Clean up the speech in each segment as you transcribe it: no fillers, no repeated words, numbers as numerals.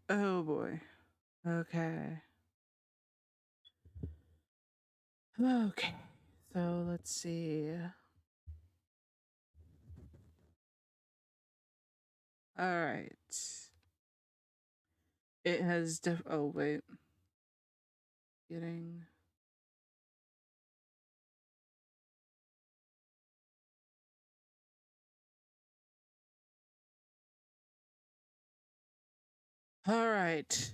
Oh boy. Okay. Okay. So let's see. All right. It has oh wait. Getting All right.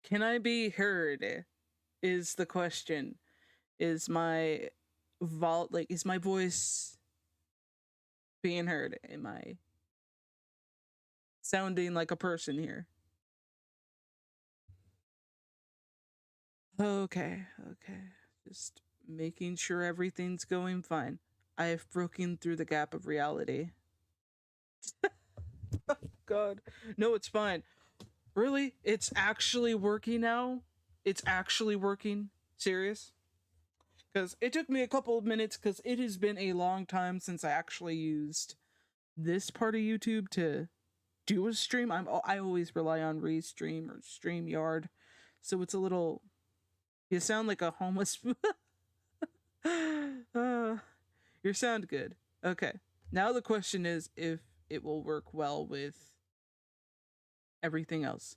Can I be heard? Is the question. Is my is my voice being heard? Am I sounding like a person here? Okay, okay. Just making sure everything's going fine. I have broken through the gap of reality. God. No, it's fine. Really? It's actually working now? It's actually working? Serious? Because it took me a couple of minutes because it has been a long time since I actually used this part of YouTube to do a stream. I always rely on Restream or StreamYard. So it's a little... You sound like a homeless... you sound good. Okay. Now the question is if it will work well with everything else.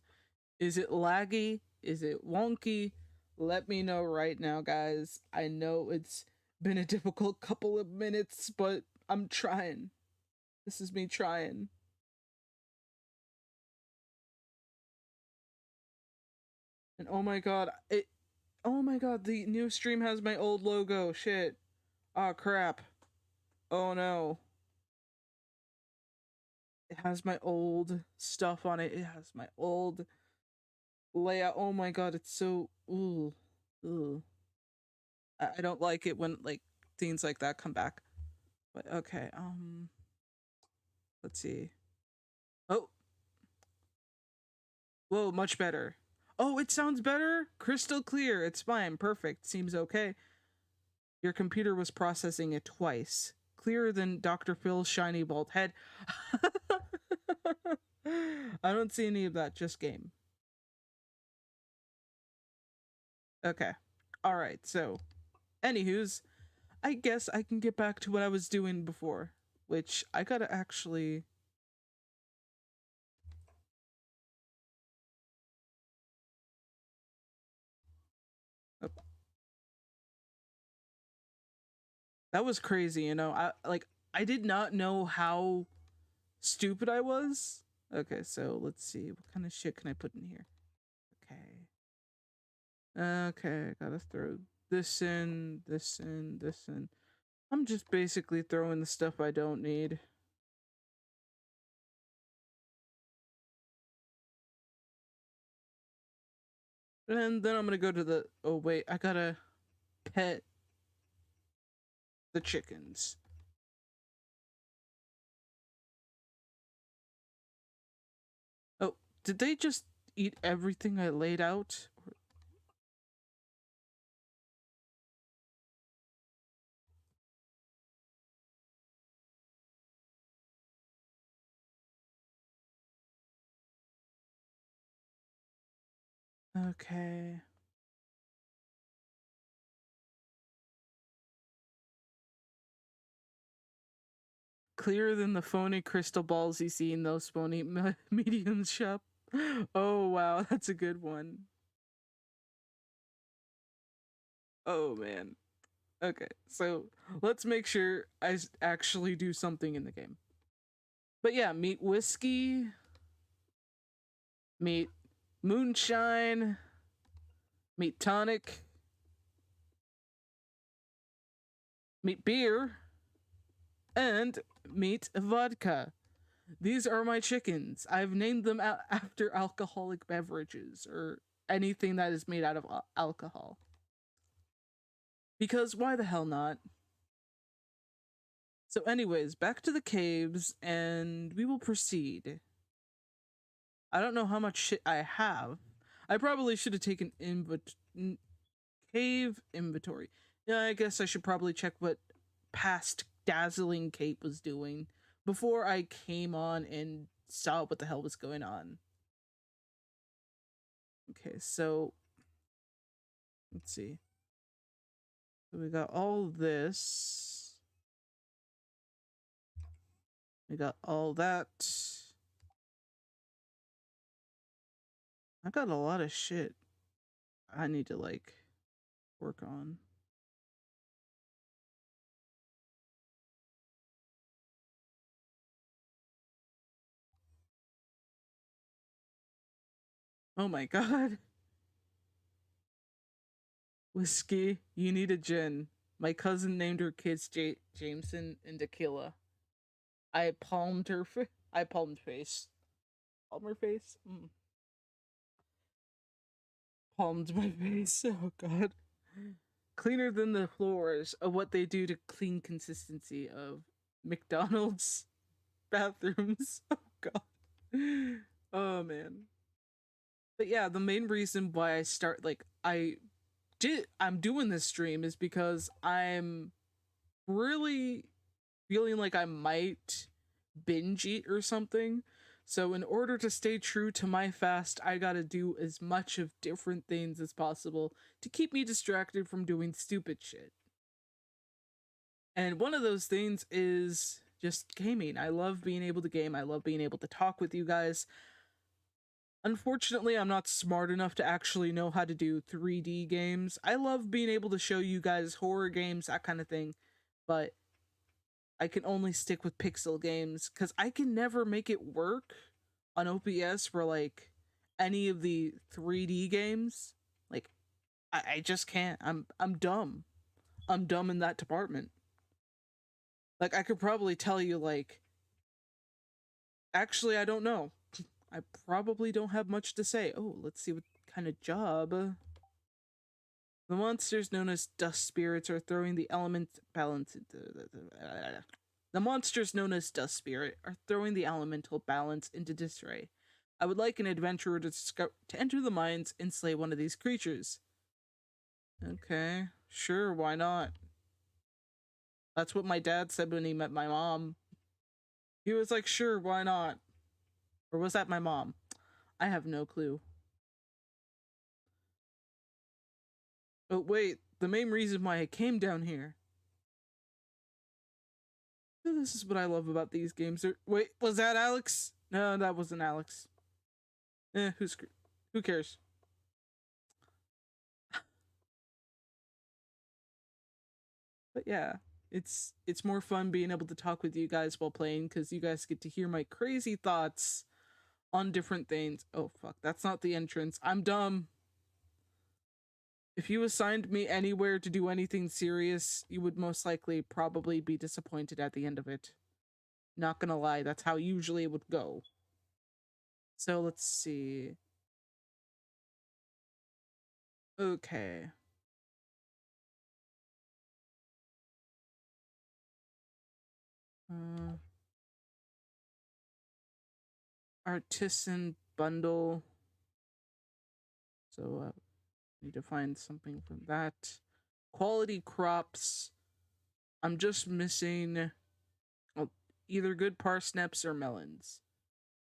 Is it laggy? Is it wonky? Let me know right now, guys. I know it's been a difficult couple of minutes, but I'm trying. This is me trying. And oh my god, oh my god, the new stream has my old logo. Shit. Oh crap. Oh no. It has my old stuff on it. It has my old layout. Oh my god, it's so ooh. Ooh. I don't like it when like things like that come back. But okay, let's see. Oh, whoa, much better. Oh, it sounds better? Crystal clear. It's fine. Perfect. Seems okay. Your computer was processing it twice. Clearer than Dr. Phil's shiny bald head. I don't see any of that, just game. Okay. Alright, so, anywho's, I guess I can get back to what I was doing before, which I gotta actually... Oh, that was crazy, you know? I did not know how stupid I was. Okay, so let's see. What kind of shit can I put in here? Okay. Okay, gotta throw this in, this in, this in. I'm just basically throwing the stuff I don't need. And then I'm gonna go to the... Oh, wait. I gotta pet the chickens. Oh, did they just eat everything I laid out? Okay. Clearer than the phony crystal balls you see in those phony mediums shop. Oh, wow. That's a good one. Oh, man. Okay, so let's make sure I actually do something in the game. But yeah, meet whiskey, meet moonshine, meet tonic, meet beer, and meet vodka. These are my chickens. I've named them after alcoholic beverages or anything that is made out of alcohol. Because why the hell not? So anyways, back to the caves and we will proceed. I don't know how much shit I have. I probably should have taken cave inventory. Yeah, I guess I should probably check what past Dazzling Cape was doing before I came on and saw what the hell was going on. Okay, so let's see. So we got all this. We got all that. I got a lot of shit I need to like work on. Oh my god. Whiskey, you need a gin. My cousin named her kids Jameson and Tequila. I palmed her. I palmed face. Palm her face. Palmed my face. Oh god. Cleaner than the floors of what they do to clean consistency of McDonald's bathrooms. Oh god. Oh man. But yeah, the main reason why I'm doing this stream is because I'm really feeling like I might binge eat or something. So in order to stay true to my fast, I gotta do as much of different things as possible to keep me distracted from doing stupid shit. And one of those things is just gaming. I love being able to game. I love being able to talk with you guys. Unfortunately, I'm not smart enough to actually know how to do 3D games. I love being able to show you guys horror games, that kind of thing, but I can only stick with pixel games because I can never make it work on OPS for like any of the 3D games. Like I just can't. I'm dumb. I'm dumb in that department. Like I could probably tell you like actually I don't know. I probably don't have much to say. Oh, let's see what kind of job. The monsters known as dust spirits are throwing the element balance into the monsters known as dust spirit are throwing the elemental balance into disarray. I would like an adventurer to enter the mines and slay one of these creatures. Okay, sure, why not? That's what my dad said when he met my mom. He was like, sure, why not? Or was that my mom? I have no clue. Oh, wait, the main reason why I came down here. This is what I love about these games. Wait, was that Alex? No, that wasn't Alex. Who cares? But yeah, it's more fun being able to talk with you guys while playing because you guys get to hear my crazy thoughts on different things. Oh fuck, that's not the entrance. I'm dumb. If you assigned me anywhere to do anything serious, you would most likely probably be disappointed at the end of it. Not gonna lie, that's how usually it would go. So let's see. Okay. Uh, artisan bundle. So need to find something from that. Quality crops. I'm just missing either good parsnips or melons.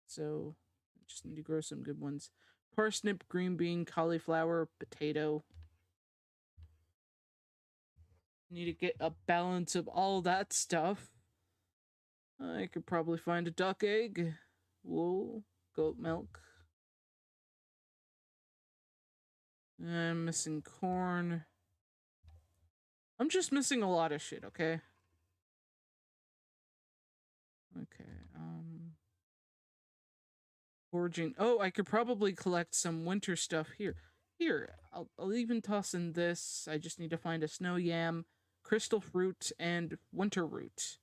So I just need to grow some good ones. Parsnip, green bean, cauliflower, potato. Need to get a balance of all that stuff. I could probably find a duck egg, wool, goat milk. I'm missing corn. I'm just missing a lot of shit, okay? Okay, foraging. Oh, I could probably collect some winter stuff here. Here, I'll even toss in this. I just need to find a snow yam, crystal fruit, and winter root.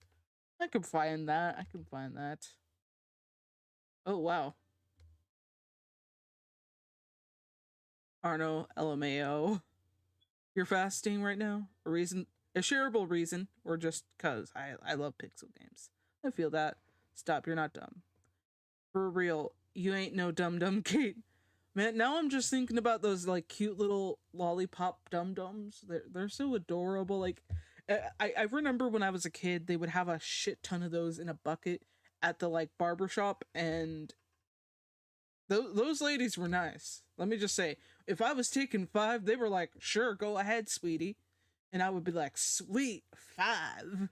I can find that. I can find that. Oh, wow. Arno, LMAO. You're fasting right now? A shareable reason, or just cause I love pixel games. I feel that. Stop, you're not dumb. For real, you ain't no dumb Kate. Man, now I'm just thinking about those like cute little lollipop dum-dums. They're so adorable. Like I remember when I was a kid, they would have a shit ton of those in a bucket at the like barbershop, and those ladies were nice. Let me just say, if I was taking 5, they were like, sure, go ahead, sweetie. And I would be like, sweet, 5.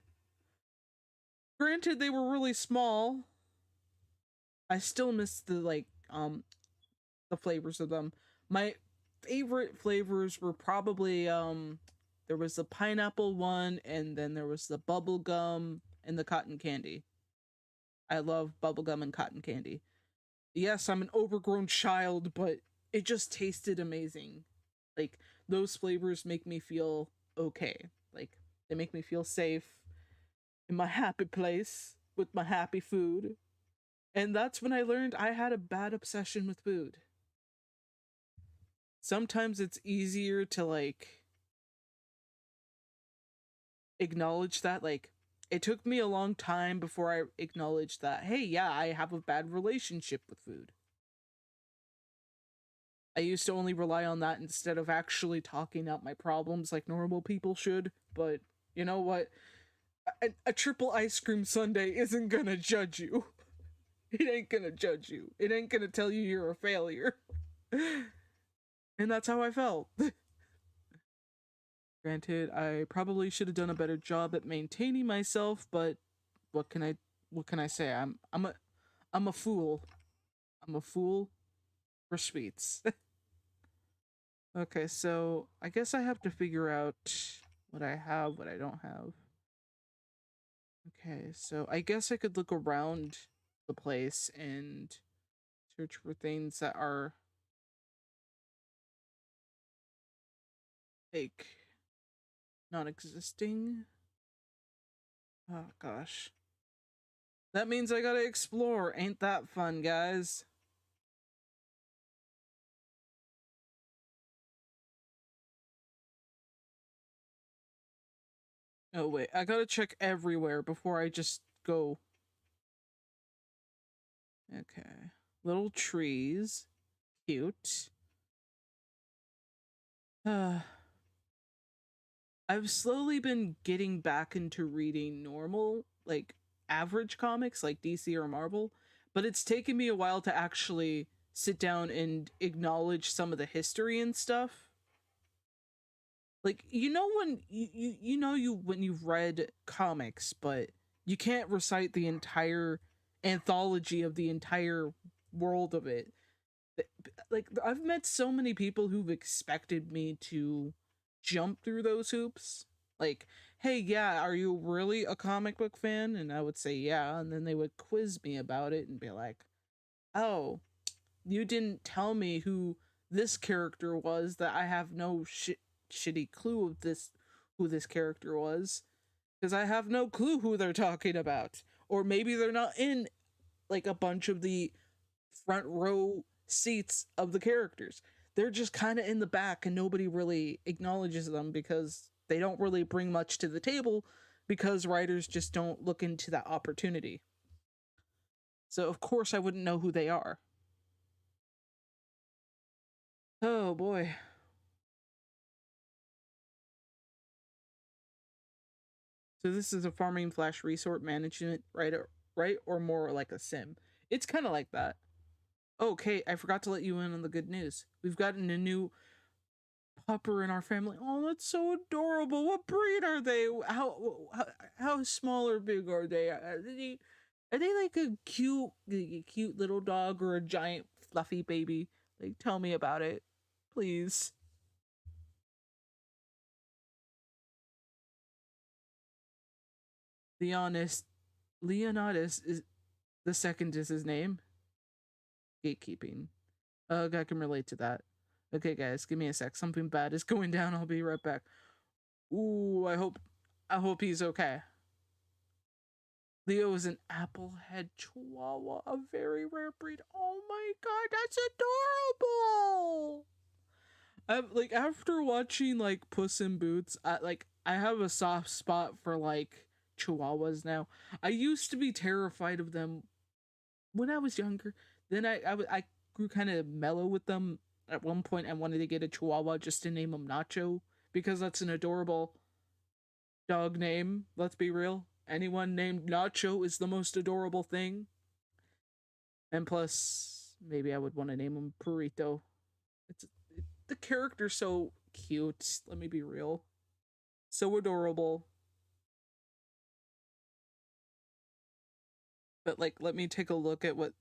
Granted, they were really small. I still miss the flavors of them. My favorite flavors were probably there was the pineapple one, and then there was the bubble gum and the cotton candy. I love bubblegum and cotton candy. Yes, I'm an overgrown child, but it just tasted amazing. Like, those flavors make me feel okay. Like, they make me feel safe in my happy place with my happy food. And that's when I learned I had a bad obsession with food. Sometimes it's easier to, like, acknowledge that. Like, it took me a long time before I acknowledged that, hey, yeah, I have a bad relationship with food. I used to only rely on that instead of actually talking out my problems like normal people should. But you know what? A triple ice cream sundae isn't gonna judge you. It ain't gonna judge you. It ain't gonna tell you you're a failure. And that's how I felt. Granted, I probably should have done a better job at maintaining myself, but what can I what can I say? I'm a fool. I'm a fool for sweets. Okay, so I guess I have to figure out what I have, what I don't have. Okay, so I guess I could look around the place and search for things that are like non-existing. Oh gosh. That means I gotta explore. Ain't that fun, guys? Oh wait, I gotta check everywhere before I just go. Okay. Little trees. Cute. Uh, I've slowly been getting back into reading normal, like average comics like DC or Marvel, but it's taken me a while to actually sit down and acknowledge some of the history and stuff. Like, you know when you know you when you've read comics, but you can't recite the entire anthology of the entire world of it. Like, I've met so many people who've expected me to jump through those hoops. Like, hey, yeah, are you really a comic book fan? And I would say yeah, and then they would quiz me about it and be like, oh, you didn't tell me who this character was, that I have no shitty clue of this, who this character was, because I have no clue who they're talking about. Or maybe they're not in like a bunch of the front row seats of the characters. They're just kind of in the back and nobody really acknowledges them because they don't really bring much to the table, because writers just don't look into that opportunity. So of course I wouldn't know who they are. Oh boy. So this is a farming flash resort management, right? Right, or more like a sim. It's kind of like that. Okay, I forgot to let you in on the good news. We've gotten a new pupper in our family. Oh, that's so adorable. What breed are they? How small or big are they? Are they like a cute little dog or a giant fluffy baby? Like, tell me about it, please. Leonis, Leonidas is the second is his name. Gatekeeping. I can relate to that. Okay, guys, give me a sec. Something bad is going down. I'll be right back. Ooh, I hope he's okay. Leo is an applehead chihuahua, a very rare breed. Oh my god, that's adorable! I'm like, after watching like Puss in Boots, I have a soft spot for like chihuahuas now. I used to be terrified of them when I was younger. Then I grew kind of mellow with them. At one point, I wanted to get a chihuahua just to name him Nacho, because that's an adorable dog name. Let's be real. Anyone named Nacho is the most adorable thing. And plus, maybe I would want to name him Burrito. It's the character's so cute. Let me be real. So adorable. But like, let me take a look at what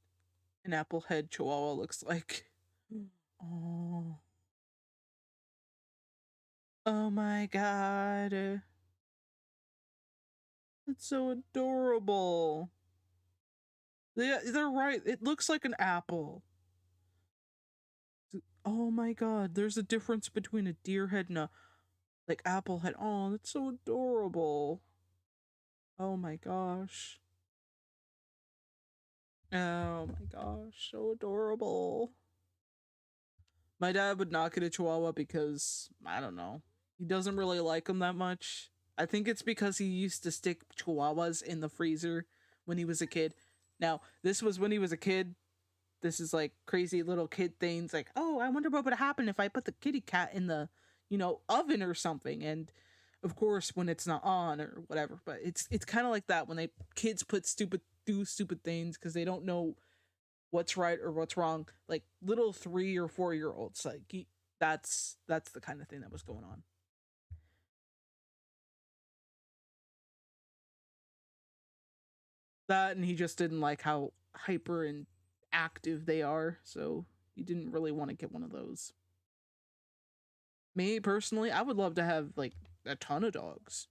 an apple head chihuahua looks like. Oh, oh my god. It's so adorable. They're right. It looks like an apple. Oh my god, there's a difference between a deer head and a like apple head. Oh, that's so adorable. Oh my gosh. Oh my gosh, so adorable. My dad would not get a chihuahua because I don't know. He doesn't really like them that much. I think it's because he used to stick chihuahuas in the freezer when he was a kid. Now, this was when he was a kid. This is like crazy little kid things like, oh, I wonder what would happen if I put the kitty cat in the, oven or something. And of course, when it's not on or whatever, but it's kind of like that when they kids do stupid things because they don't know what's right or what's wrong. Like little 3 or 4 year olds, like that's the kind of thing that was going on. That and he just didn't like how hyper and active they are, so he didn't really want to get one of those. Me personally, I would love to have like a ton of dogs.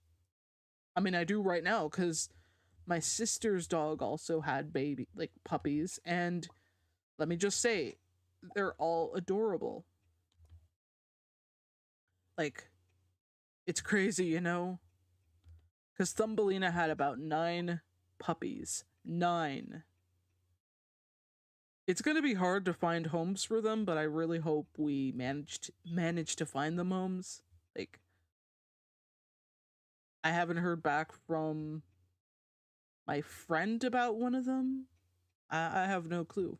I mean, I do right now because my sister's dog also had baby like puppies, and let me just say, they're all adorable. Like it's crazy, because Thumbelina had about 9 puppies. 9. It's gonna be hard to find homes for them, but I really hope we manage to find them homes. Like I haven't heard back from my friend about one of them. I have no clue.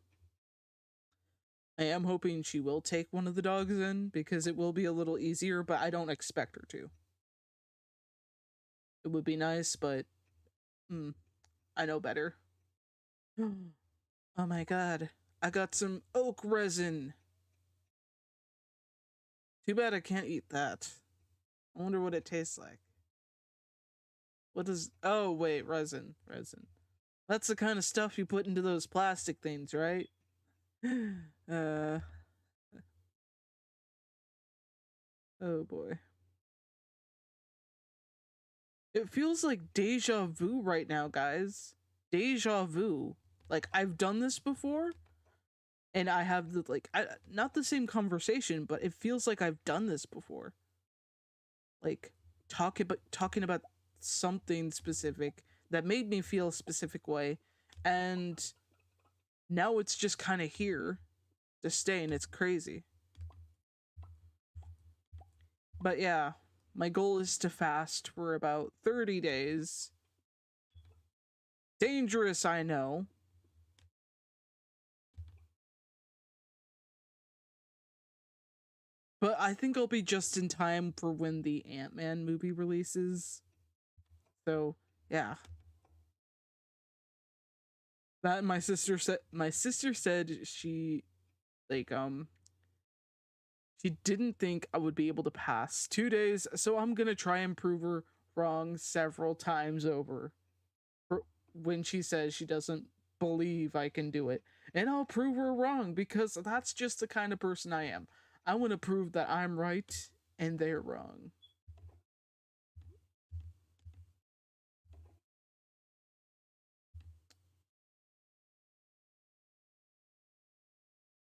I am hoping she will take one of the dogs in because it will be a little easier, but I don't expect her to. It would be nice, but I know better. Oh my god. I got some oak resin. Too bad I can't eat that. I wonder what it tastes like. What does. Oh, wait, resin. Resin. That's the kind of stuff you put into those plastic things, right? uh. Oh boy. It feels like deja vu right now, guys. Deja vu. Like, I've done this before, and I have the, like, not the same conversation, but it feels like I've done this before. Like, talking about something specific that made me feel a specific way, and now it's just kind of here to stay, and it's crazy. But yeah, my goal is to fast for about 30 days. Dangerous, I know. But I think I'll be just in time for when the Ant-Man movie releases. So, yeah. That my sister said she like she didn't think I would be able to pass 2 days, so I'm going to try and prove her wrong several times over. For when she says she doesn't believe I can do it. And I'll prove her wrong because that's just the kind of person I am. I want to prove that I'm right and they're wrong.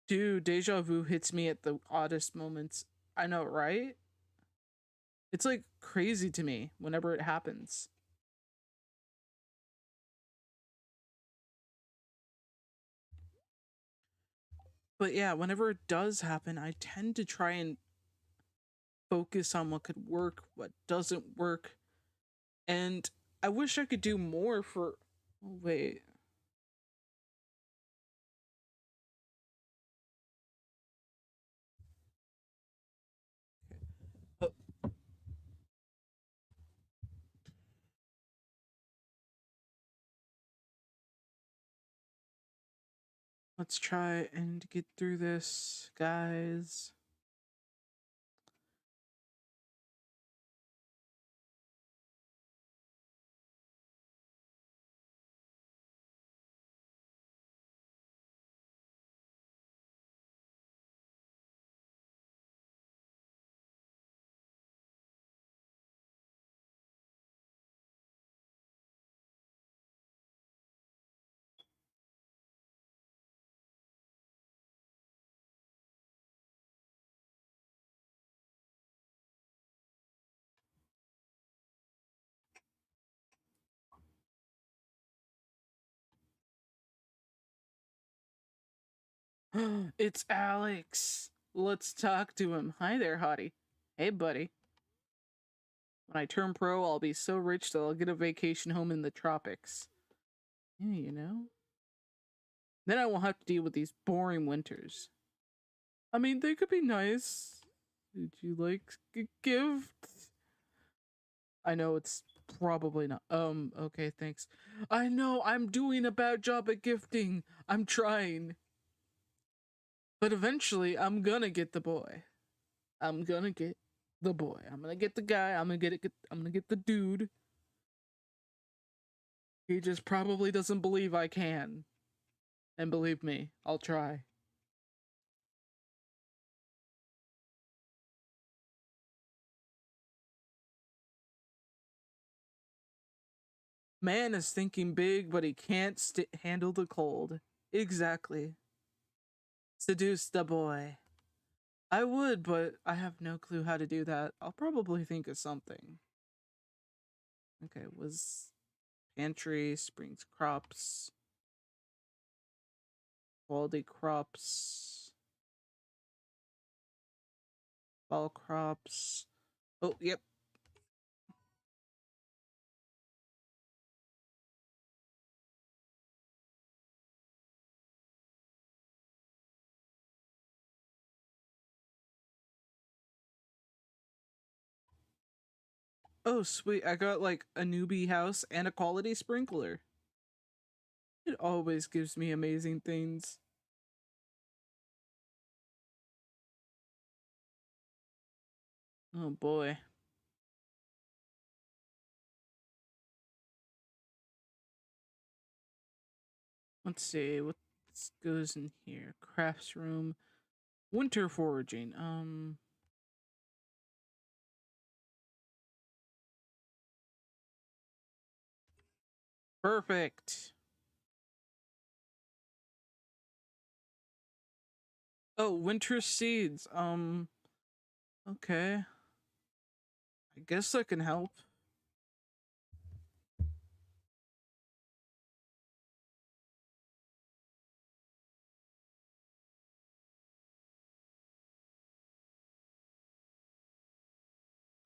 Dude, deja vu hits me at the oddest moments. I know, right? It's like crazy to me whenever it happens. But yeah, whenever it does happen, I tend to try and focus on what could work, what doesn't work. And I wish I could do more for. Oh, wait. Uh, Let's try and get through this, guys. It's Alex. Let's talk to him. Hi there, hottie. Hey, buddy. When I turn pro, I'll be so rich that I'll get a vacation home in the tropics. Yeah, you know? Then I won't have to deal with these boring winters. I mean, they could be nice. Did you like a gift? I know it's probably not. Okay, thanks. I know I'm doing a bad job at gifting. I'm trying. But eventually, I'm gonna get the boy. I'm gonna get the boy. I'm gonna get the guy. I'm gonna get the dude. He just probably doesn't believe I can. And believe me, I'll try. Man is thinking big, but he can't handle the cold. Exactly. Seduce the boy. I would, but I have no clue how to do that. I'll probably think of something. Okay, was pantry, springs crops, quality crops, fall crops. Oh, yep. Oh, sweet. I got like a newbie house and a quality sprinkler. It always gives me amazing things. Oh boy. Let's see what goes in here. Crafts room. Winter foraging. Perfect. Oh, winter seeds. Okay. I guess that can help.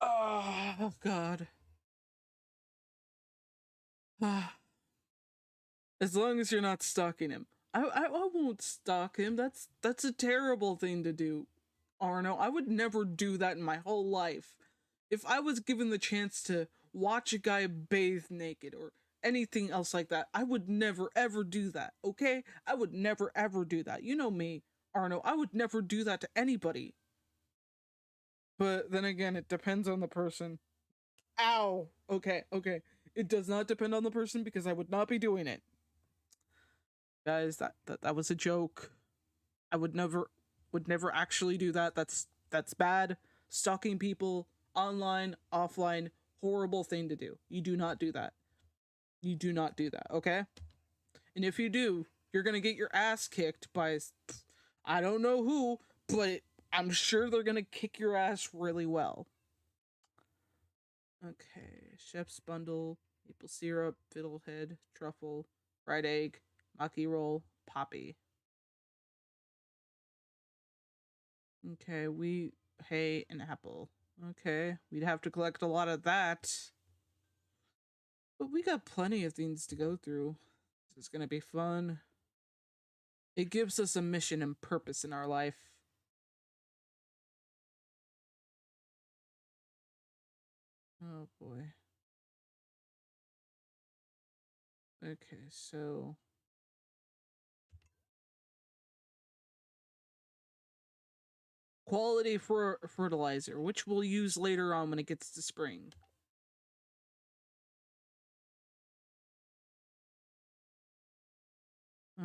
Oh God. As long as you're not stalking him. I won't stalk him. That's a terrible thing to do, Arno. I would never do that in my whole life. If I was given the chance to watch a guy bathe naked or anything else like that, I would never ever do that. Okay? I would never ever do that. You know me, Arno. I would never do that to anybody. But then again, it depends on the person. Ow. Okay, okay. It does not depend on the person because I would not be doing it. Guys, that was a joke. I would never actually do that. That's bad. Stalking people online, offline, horrible thing to do. You do not do that. You do not do that, okay? And if you do, you're going to get your ass kicked by I don't know who, but I'm sure they're going to kick your ass really well. Okay, chef's bundle, maple syrup, fiddlehead, truffle, fried egg, maki roll, poppy. Okay, wheat, hay, and apple. Okay, we'd have to collect a lot of that. But we got plenty of things to go through. This is gonna be fun. It gives us a mission and purpose in our life. Oh boy. Okay, so quality for fertilizer, which we'll use later on when it gets to spring.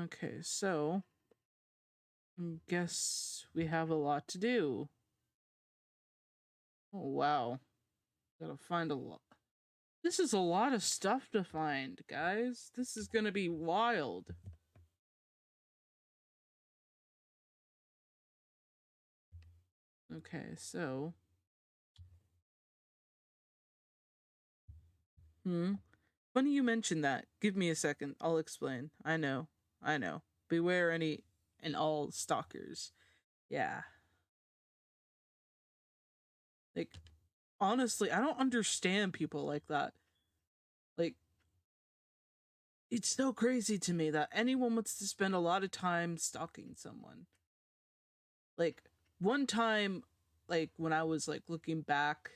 Okay, so I guess we have a lot to do. Oh wow. Gotta find a lot. This is a lot of stuff to find, guys. This is gonna be wild. Okay, so. Hmm. Funny you mentioned that. Give me a second. I'll explain. I know. I know. Beware any. and all stalkers. Yeah. Like, honestly, I don't understand people like that. Like, it's so crazy to me that anyone wants to spend a lot of time stalking someone. Like, one time, like, when I was, like, looking back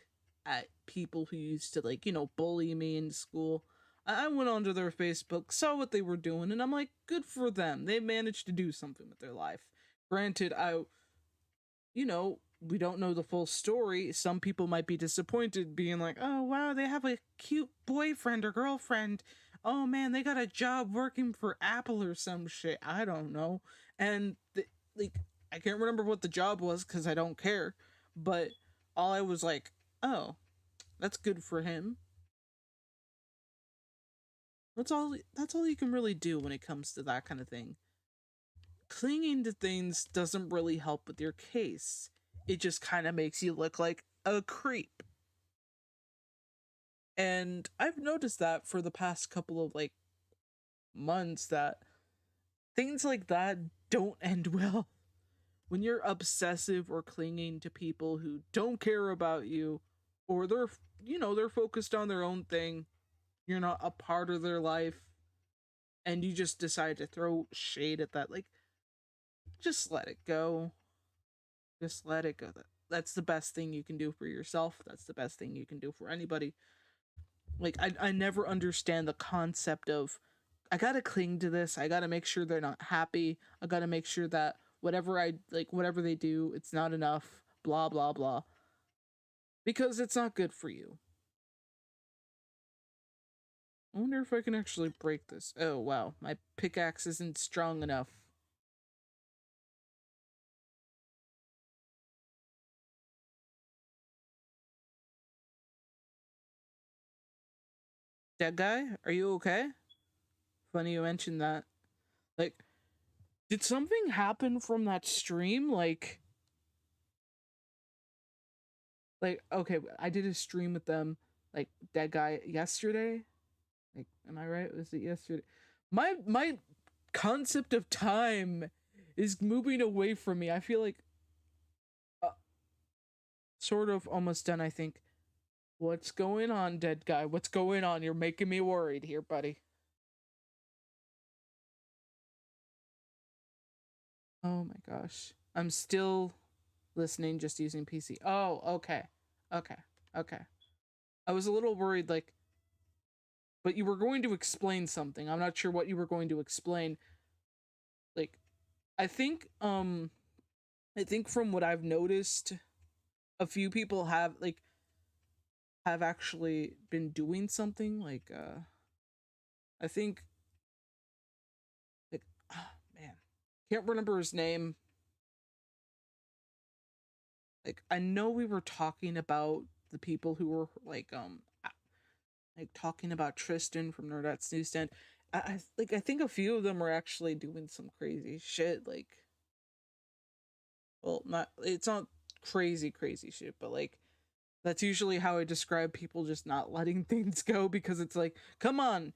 at people who used to, like, bully me in school, I went onto their Facebook, saw what they were doing, and I'm like, good for them. They managed to do something with their life. Granted, we don't know the full story. Some people might be disappointed, being like, oh, wow, they have a cute boyfriend or girlfriend. Oh, man, they got a job working for Apple or some shit. I don't know. And, like, I can't remember what the job was because I don't care. But all I was like, oh, that's good for him. That's all you can really do when it comes to that kind of thing. Clinging to things doesn't really help with your case. It just kind of makes you look like a creep. And I've noticed that for the past couple of like months that things like that don't end well. When you're obsessive or clinging to people who don't care about you, or they're focused on their own thing, you're not a part of their life, and you just decide to throw shade at that, like, just let it go. Just let it go. That's the best thing you can do for yourself. That's the best thing you can do for anybody. Like, I never understand the concept of, I gotta cling to this. I gotta make sure they're not happy. I gotta make sure that whatever they do, it's not enough. Blah blah blah. Because it's not good for you. I wonder if I can actually break this. Oh wow, my pickaxe isn't strong enough. Dead guy, are you okay? Funny you mentioned that. Like, did something happen from that stream? Like, okay, I did a stream with them, like, Dead Guy, yesterday. Like, am I right? Was it yesterday? My concept of time is moving away from me. I feel like, uh, sort of almost done, I think. What's going on, Dead Guy? What's going on? You're making me worried here, buddy. Oh my gosh. I'm still listening, just using PC. Oh, okay. Okay. Okay. I was a little worried, like, but you were going to explain something. I'm not sure what you were going to explain. Like, I think, I think from what I've noticed, a few people have actually been doing something. Like, I think, like, oh, man, can't remember his name. Like, I know we were talking about the people who were like talking about Tristan from Nerdette's Newsstand. I think a few of them were actually doing some crazy shit. Like, well, not it's not crazy shit, but like, that's usually how I describe people just not letting things go, because it's like, come on,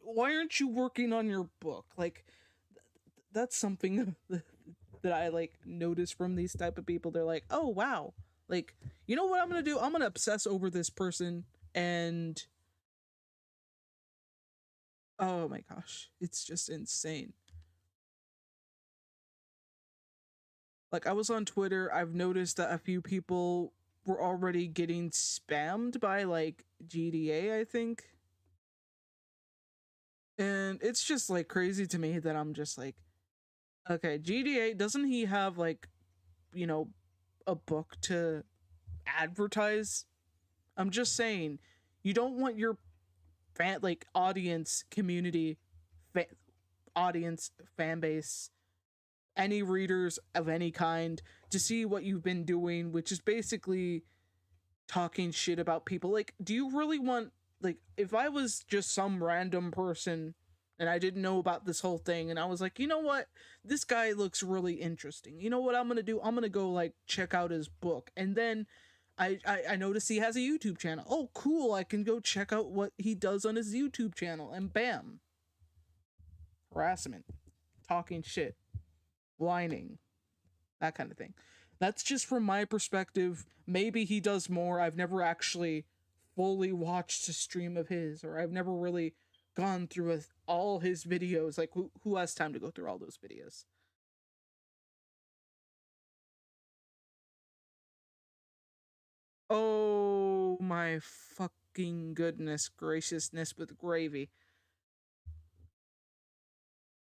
why aren't you working on your book? Like, that's something that I like notice from these type of people. They're like, oh wow, like, you know what I'm gonna do? I'm gonna obsess over this person, and oh my gosh, it's just insane. Like, I was on Twitter, I've noticed that a few people were already getting spammed by like GDA, I think. And it's just like crazy to me that I'm just like, okay, GDA, doesn't he have like, you know, a book to advertise? I'm just saying, you don't want your audience, community, fa- audience, fan base, any readers of any kind to see what you've been doing, which is basically talking shit about people. Like, do you really want, like, if I was just some random person and I didn't know about this whole thing and I was like, you know what, this guy looks really interesting, you know what I'm gonna do, I'm gonna go like check out his book, and then I notice he has a YouTube channel. Oh cool, I can go check out what he does on his YouTube channel, and bam, harassment, talking shit. whining, that kind of thing. That's just from my perspective. Maybe he does more. I've never actually fully watched a stream of his, or I've never really gone through all his videos. Like, who has time to go through all those videos? Oh my fucking goodness graciousness with gravy.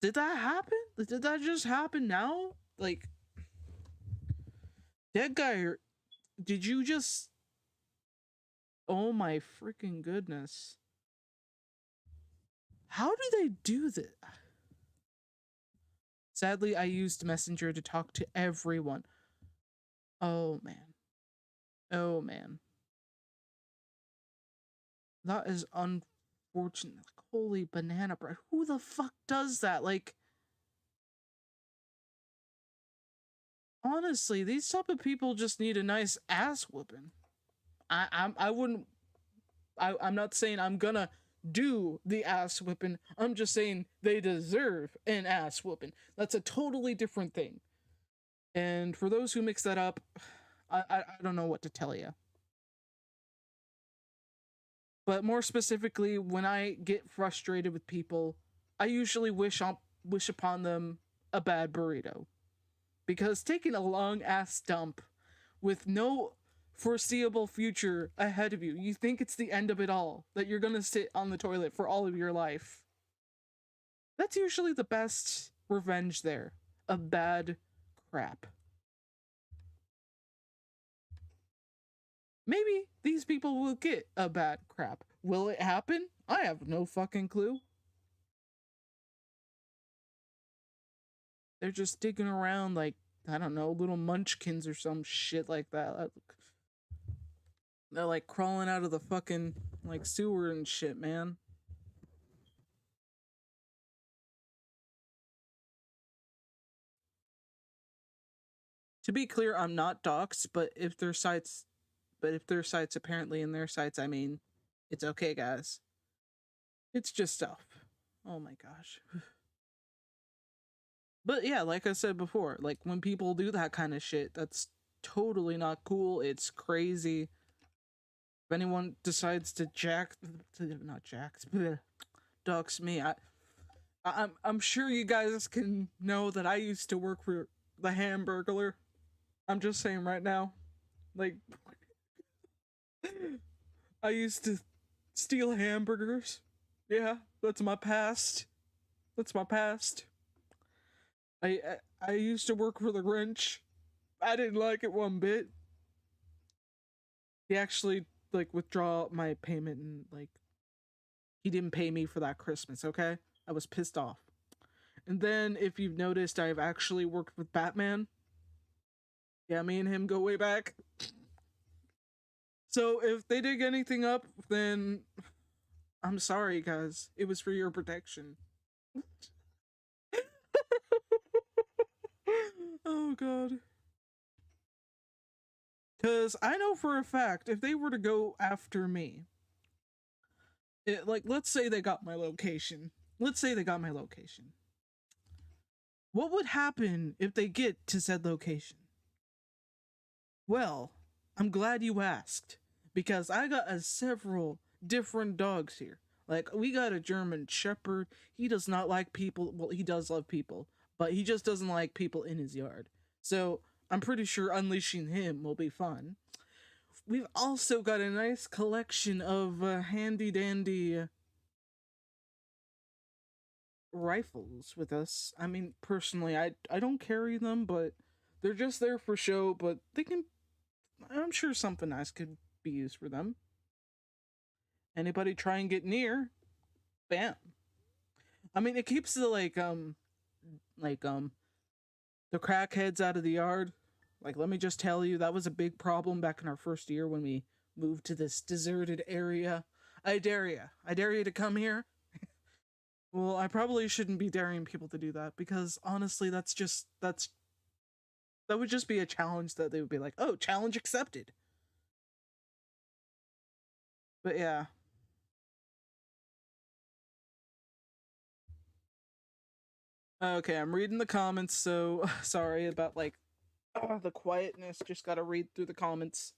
Did that happen? Did that just happen now? Like, that guy, did you just. Oh my freaking goodness. How do they do this? Sadly, I used Messenger to talk to everyone. Oh man. Oh man. That is unfortunate. Like, holy banana bread. Who the fuck does that? Like, honestly, these type of people just need a nice ass whooping. I wouldn't. I'm not saying I'm gonna do the ass whipping. I'm just saying they deserve an ass whooping. That's a totally different thing. And for those who mix that up, I don't know what to tell you. But more specifically, when I get frustrated with people, I usually wish upon them a bad burrito, because taking a long ass dump with no foreseeable future ahead of you, you think it's the end of it all, that you're gonna sit on the toilet for all of your life. That's usually the best revenge there. A bad crap. Maybe these people will get a bad crap. Will it happen? I have no fucking clue. They're just digging around like, I don't know, little munchkins or some shit like that. They're like crawling out of the fucking like sewer and shit, man. To be clear, I'm not doxxed, but if their sites apparently in their sites, I mean, it's okay, guys. It's just stuff. Oh my gosh. But yeah, like I said before, like when people do that kind of shit, that's totally not cool. It's crazy. If anyone decides to not jack, dox me, I'm sure you guys can know that I used to work for the Hamburglar. I'm just saying right now, like, I used to steal hamburgers. Yeah, that's my past. That's my past. I used to work for the Grinch. I didn't like it one bit. He actually like withdraw my payment, and like he didn't pay me for that Christmas, okay? I was pissed off. And then if you've noticed, I've actually worked with Batman. Yeah, me and him go way back. So if they dig anything up, then I'm sorry, guys. It was for your protection. Oh god. Because I know for a fact, if they were to go after me, like, let's say they got my location. Let's say they got my location. What would happen if they get to said location? Well, I'm glad you asked, because I got several different dogs here. Like, we got a German Shepherd. He does not like people. Well, he does love people, but he just doesn't like people in his yard. So I'm pretty sure unleashing him will be fun. We've also got a nice collection of handy dandy rifles with us. I mean, personally, I don't carry them, but they're just there for show. But they can. I'm sure something nice could be used for them. Anybody try and get near, bam. I mean, it keeps the like the crackheads out of the yard. Like, let me just tell you, that was a big problem back in our first year when we moved to this deserted area. I dare you. I dare you to come here. Well, I probably shouldn't be daring people to do that, because honestly, that would just be a challenge that they would be like, "Oh, challenge accepted." But yeah. Okay, I'm reading the comments, so sorry about like the quietness. Just gotta read through the comments.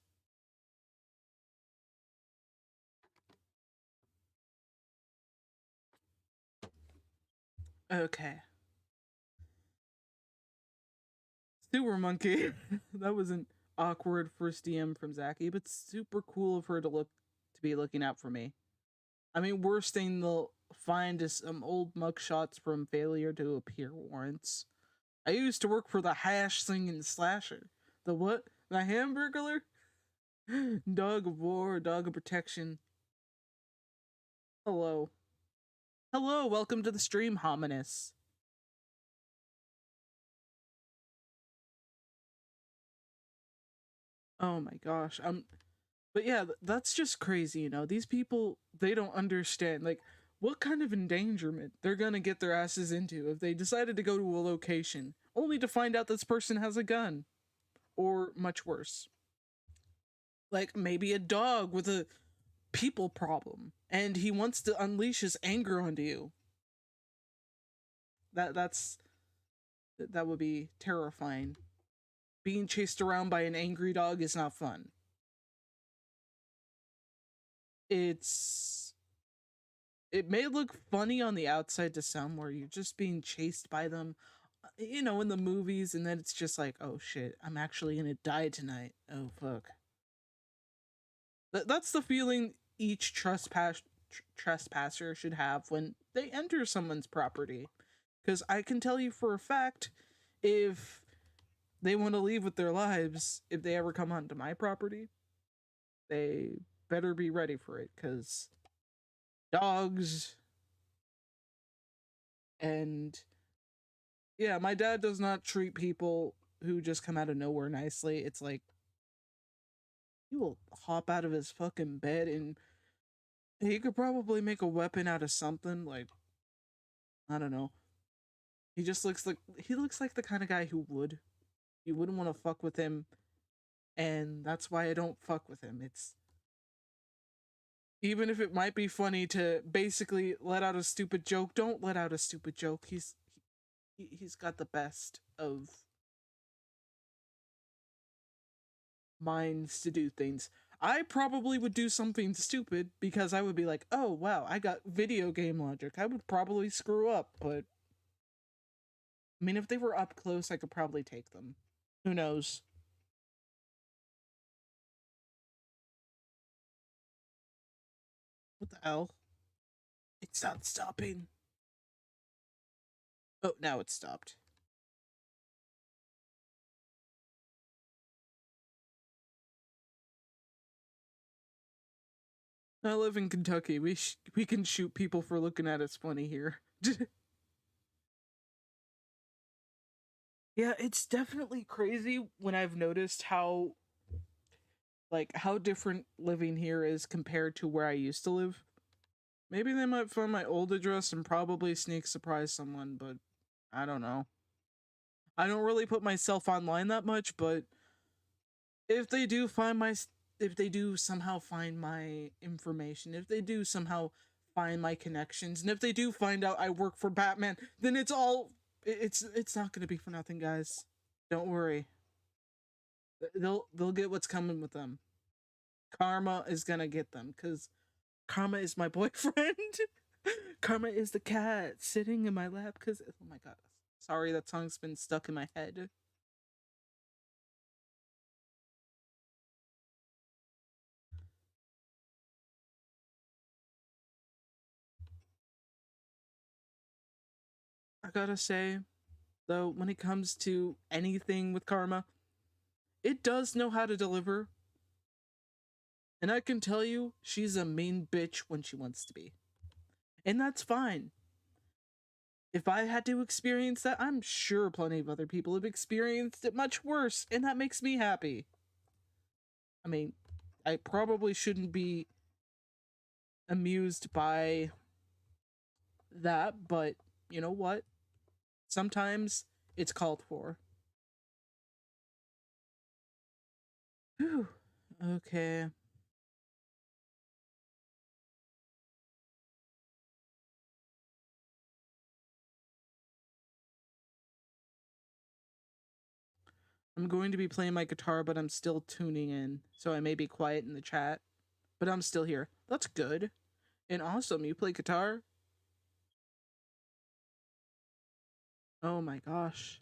Okay. Sewer monkey. That was an awkward first DM from Zaki, but super cool of her to be looking out for me. I mean, worst thing they'll find is some old mugshots from failure to appear warrants. I used to work for the hash slinging slasher. The what? The hamburglar? Dog of war, dog of protection. Hello. Hello, welcome to the stream, Hominus. Oh my gosh. But yeah, that's just crazy, you know. These people, they don't understand like what kind of endangerment they're going to get their asses into if they decided to go to a location only to find out this person has a gun or much worse. Like maybe a dog with a people problem and he wants to unleash his anger onto you. That would be terrifying. Being chased around by an angry dog is not fun. It's it may look funny on the outside to some where you're just being chased by them, you know, in the movies, and then it's just like, oh shit, I'm actually gonna die tonight. Oh fuck. That's the feeling each trespasser should have when they enter someone's property. Because I can tell you for a fact, if they want to leave with their lives, if they ever come onto my property, they better be ready for it. Because dogs and yeah, my dad does not treat people who just come out of nowhere nicely. It's like he will hop out of his fucking bed and he could probably make a weapon out of something. Like I don't know. He looks like the kind of guy who would. You wouldn't want to fuck with him, and that's why I don't fuck with him. It's even if it might be funny to basically let out a stupid joke, don't let out a stupid joke. He's got the best of minds to do things. I probably would do something stupid because I would be like, oh wow, I got video game logic. I would probably screw up, but I mean, if they were up close, I could probably take them. Who knows? What the hell? It's not stopping. Oh, now it's stopped. I live in Kentucky. We can shoot people for looking at us funny here. Yeah, it's definitely crazy when I've noticed how different living here is compared to where I used to live. Maybe they might find my old address and probably sneak surprise someone, but I don't know. I don't really put myself online that much, but if they do find my if they do somehow find my information, if they do somehow find my connections, and if they do find out I work for Batman, then it's not going to be for nothing, guys. Don't worry. They'll get what's coming with them. Karma is going to get them cuz Karma is my boyfriend. Karma is the cat sitting in my lap cuz oh my god. Sorry, that song's been stuck in my head. I gotta say, though, when it comes to anything with Karma, it does know how to deliver. And I can tell you, she's a mean bitch when she wants to be. And that's fine. If I had to experience that, I'm sure plenty of other people have experienced it much worse, and that makes me happy. I mean, I probably shouldn't be amused by that, but you know what? Sometimes it's called for. Whew. Okay. I'm going to be playing my guitar, but I'm still tuning in, so I may be quiet in the chat, but I'm still here. That's good and awesome. You play guitar? Oh my gosh.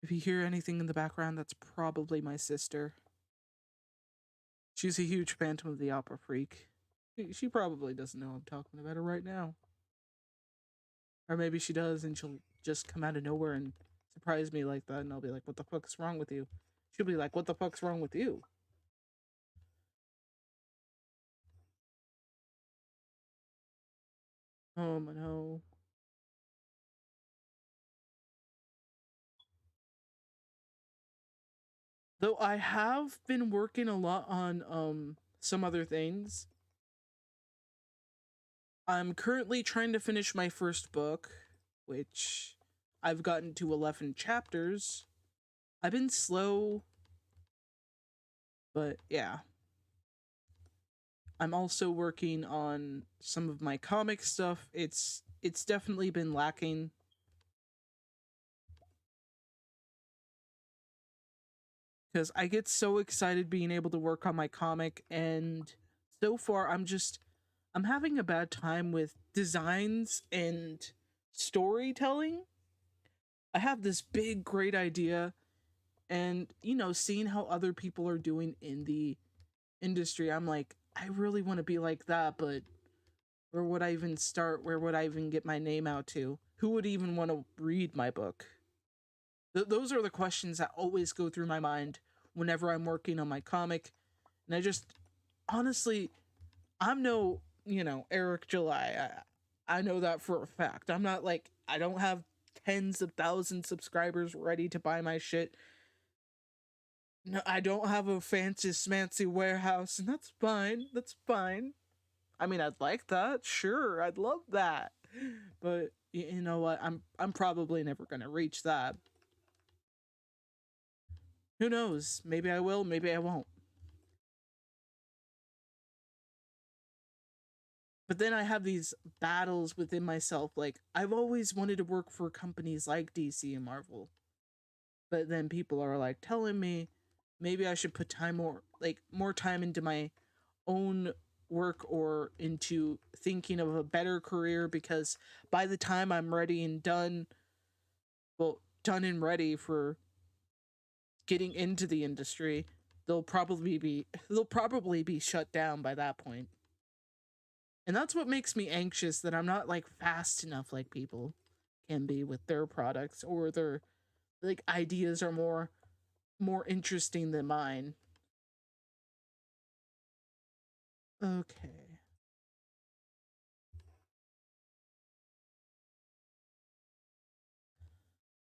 If you hear anything in the background, that's probably my sister. She's a huge Phantom of the Opera freak. She probably doesn't know I'm talking about her right now. Or maybe she does and she'll just come out of nowhere and surprise me like that, and I'll be like, what the fuck's wrong with you? She'll be like, what the fuck's wrong with you? Oh no. Though I have been working a lot on some other things. I'm currently trying to finish my first book, which I've gotten to 11 chapters. I've been slow, but yeah. I'm also working on some of my comic stuff. It's definitely been lacking because I get so excited being able to work on my comic, and so far I'm having a bad time with designs and storytelling. I have this big great idea, and seeing how other people are doing in the industry, I'm like, I really want to be like that, but where would I even start? Where would I even get my name out to? Who would even want to read my book? Those are the questions that always go through my mind whenever I'm working on my comic. And I just, honestly, I'm no, Eric July. I know that for a fact. I'm not like, I don't have tens of thousands subscribers ready to buy my shit. No, I don't have a fancy smancy warehouse, and that's fine. That's fine. I mean, I'd like that. Sure, I'd love that. But you know what? I'm probably never gonna reach that. Who knows? Maybe I will, maybe I won't. But then I have these battles within myself. Like, I've always wanted to work for companies like DC and Marvel. But then people are like telling me maybe I should put more time into my own work or into thinking of a better career, because by the time I'm ready and done, well, done and ready for getting into the industry, they'll probably be shut down by that point. And that's what makes me anxious, that I'm not like fast enough like people can be with their products, or their like ideas are more interesting than mine. Okay.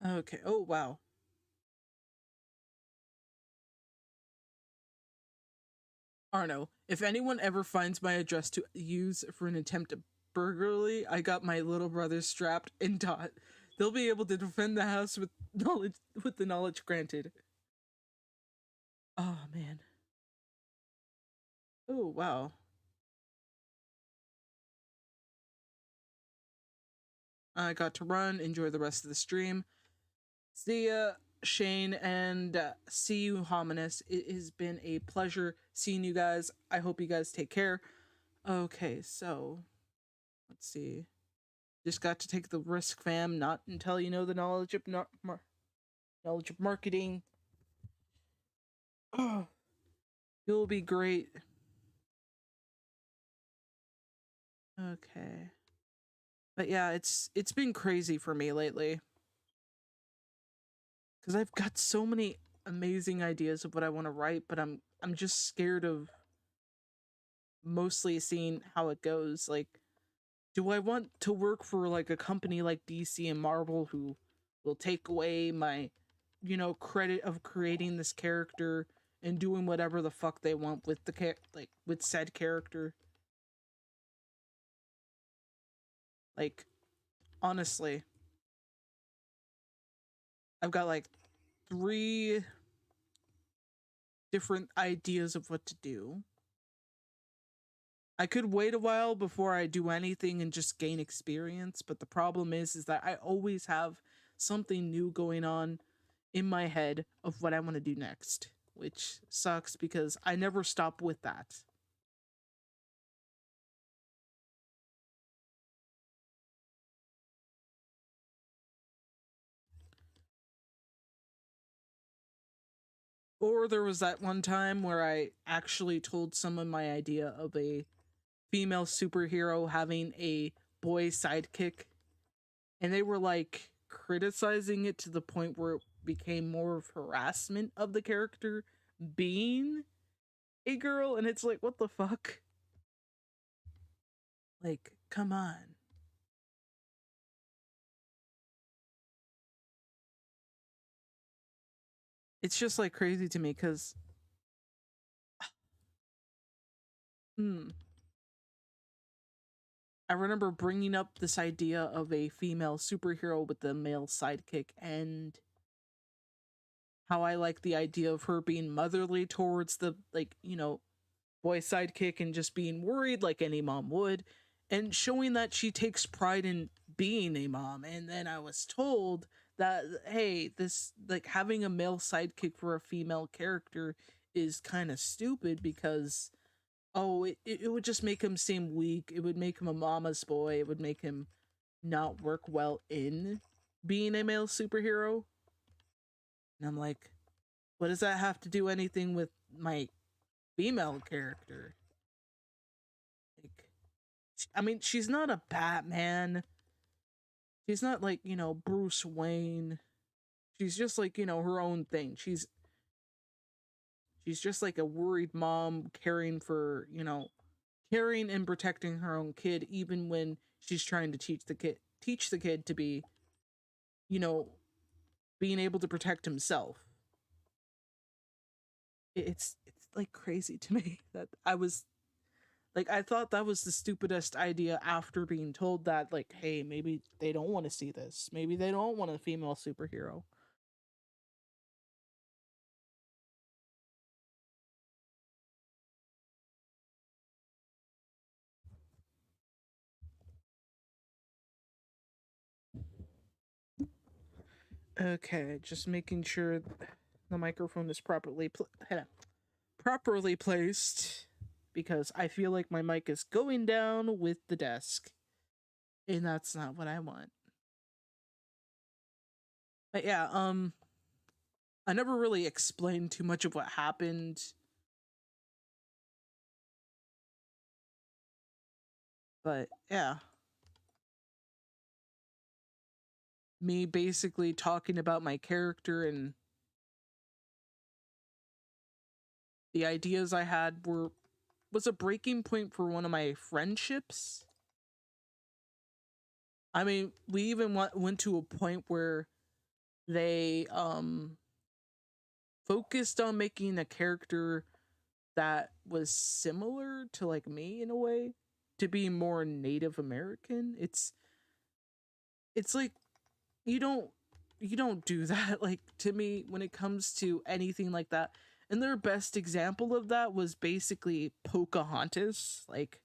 Okay. Oh wow. Arno, if anyone ever finds my address to use for an attempt at burglary, I got my little brother strapped and taught. They'll be able to defend the house with the knowledge granted. Oh man. Oh wow. I got to run. Enjoy the rest of the stream. See ya, Shane, and see you, Hominus. It has been a pleasure seeing you guys. I hope you guys take care. Okay, so let's see. Just got to take the risk, fam. Not until you know the knowledge of marketing. Oh, you'll be great. Okay, but yeah, it's been crazy for me lately because I've got so many amazing ideas of what I want to write, but I'm just scared of mostly seeing how it goes. Like, do I want to work for like a company like DC and Marvel who will take away my, credit of creating this character and doing whatever the fuck they want with with said character? Like, honestly, I've got like three different ideas of what to do. I could wait a while before I do anything and just gain experience, but the problem is that I always have something new going on, in my head of what I want to do next, which sucks because I never stop with that. Or there was that one time where I actually told someone my idea of a female superhero having a boy sidekick, and they were like criticizing it to the point where it became more of harassment of the character being a girl, and it's like, what the fuck? Like, come on. It's just like crazy to me because hmm, I remember bringing up this idea of a female superhero with a male sidekick and how I like the idea of her being motherly towards the, like, boy sidekick and just being worried like any mom would, and showing that she takes pride in being a mom. And then I was told that, hey, this, like, having a male sidekick for a female character is kind of stupid because, oh, it would just make him seem weak. It would make him a mama's boy. It would make him not work well in being a male superhero. And I'm like, what does that have to do anything with my female character? Like, I mean, she's not a Batman. She's not like, Bruce Wayne. She's just like, her own thing. She's just like a worried mom caring for, caring and protecting her own kid even when she's trying to teach the kid to be, you know, being able to protect himself. It's like crazy to me that I was like, I thought that was the stupidest idea after being told that, like, hey, maybe they don't want to see this. Maybe they don't want a female superhero. Okay, just making sure the microphone is properly placed because I feel like my mic is going down with the desk, and that's not what I want. But yeah, I never really explained too much of what happened, but yeah, me basically talking about my character and the ideas I had was a breaking point for one of my friendships. I mean, we even went to a point where they focused on making a character that was similar to like me in a way, to be more Native American. It's like you don't you don't do that, like, to me, when it comes to anything like that. And their best example of that was basically Pocahontas. Like,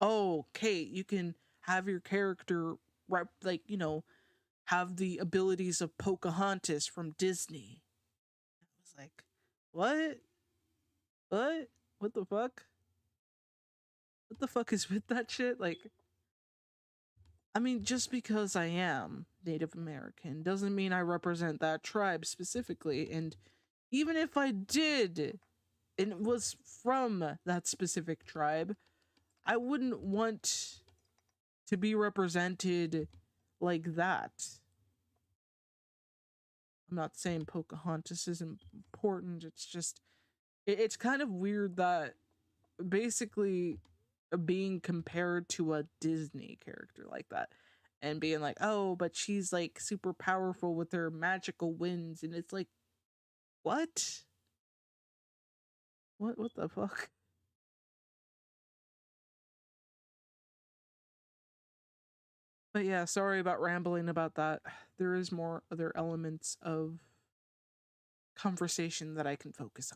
oh, Kate, you can have your character like, have the abilities of Pocahontas from Disney. I was like, what? What? What the fuck? What the fuck is with that shit? Like, I mean, just because I am Native American doesn't mean I represent that tribe specifically. And even if I did and was from that specific tribe, I wouldn't want to be represented like that. I'm not saying Pocahontas isn't important. It's just, it's kind of weird that basically being compared to a Disney character like that and being like, oh, but she's like super powerful with her magical winds. And it's like, what? What the fuck? But yeah, sorry about rambling about that. There is more other elements of conversation that I can focus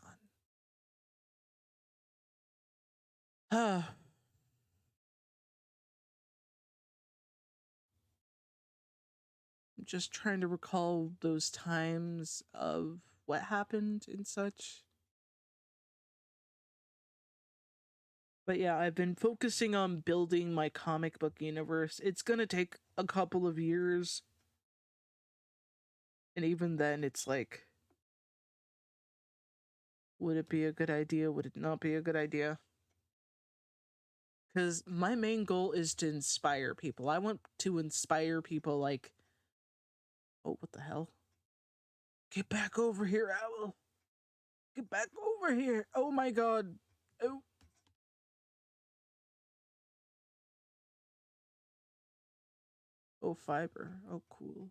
on. just trying to recall those times of what happened and such. But yeah, I've been focusing on building my comic book universe. It's gonna take a couple of years. And even then, it's like, would it be a good idea? Would it not be a good idea? Because my main goal is to inspire people. I want to inspire people like, oh, what the hell? Get back over here, Owl. Get back over here. Oh my god. Oh. Oh, fiber. Oh, cool.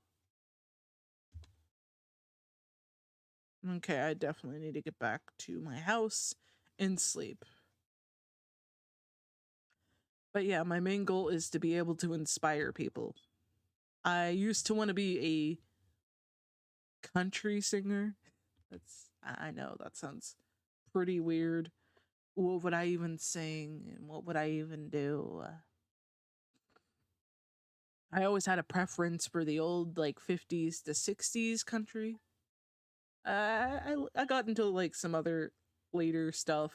Okay, I definitely need to get back to my house and sleep. But yeah, my main goal is to be able to inspire people. I used to want to be a country singer. I know that sounds pretty weird. What would I even sing and what would I even do? I always had a preference for the old like 50s to 60s country. I got into like some other later stuff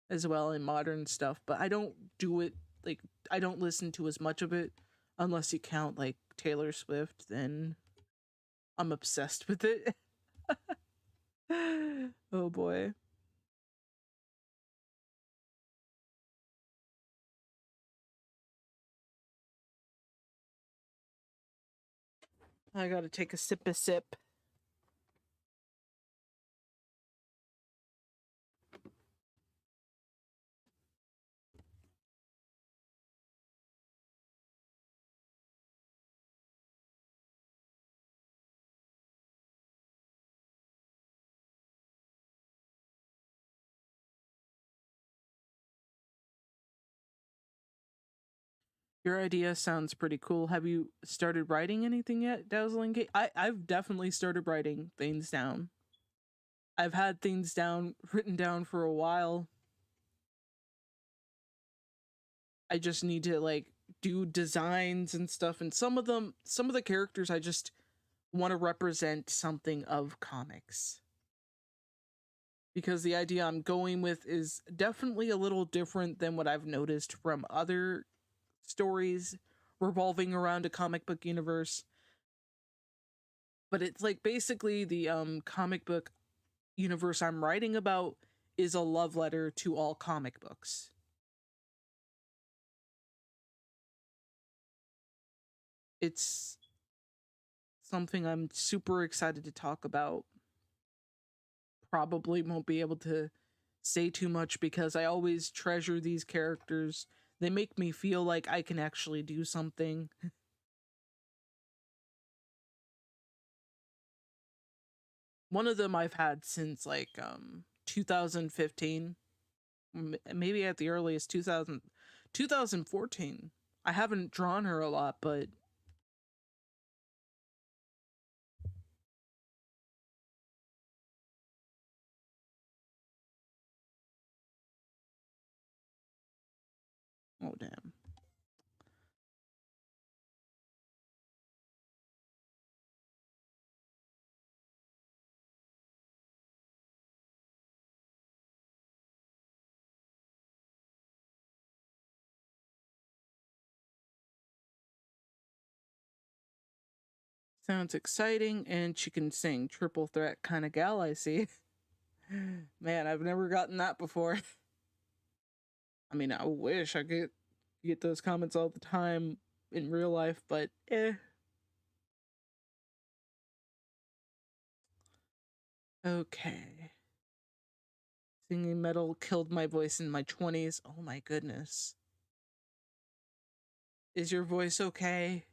as well and modern stuff, but I don't do it like I don't listen to as much of it unless you count like Taylor Swift, then I'm obsessed with it. Oh boy. I gotta take a sip of sip. Your idea sounds pretty cool. Have you started writing anything yet, Dazzling Gate? I've definitely started writing things down. I've had things down written down for a while. I just need to like do designs and stuff, and some of the characters I just want to represent something of comics. Because the idea I'm going with is definitely a little different than what I've noticed from other stories revolving around a comic book universe. But it's like basically the comic book universe I'm writing about is a love letter to all comic books. It's something I'm super excited to talk about. Probably won't be able to say too much because I always treasure these characters. They make me feel like I can actually do something. One of them I've had since like 2015, maybe at the earliest 2014. I haven't drawn her a lot, but oh damn. Sounds exciting, and she can sing. Triple threat kind of gal, I see. Man, I've never gotten that before. I mean, I wish I could get those comments all the time in real life, but eh. Okay. Singing metal killed my voice in my 20s. Oh my goodness. Is your voice okay?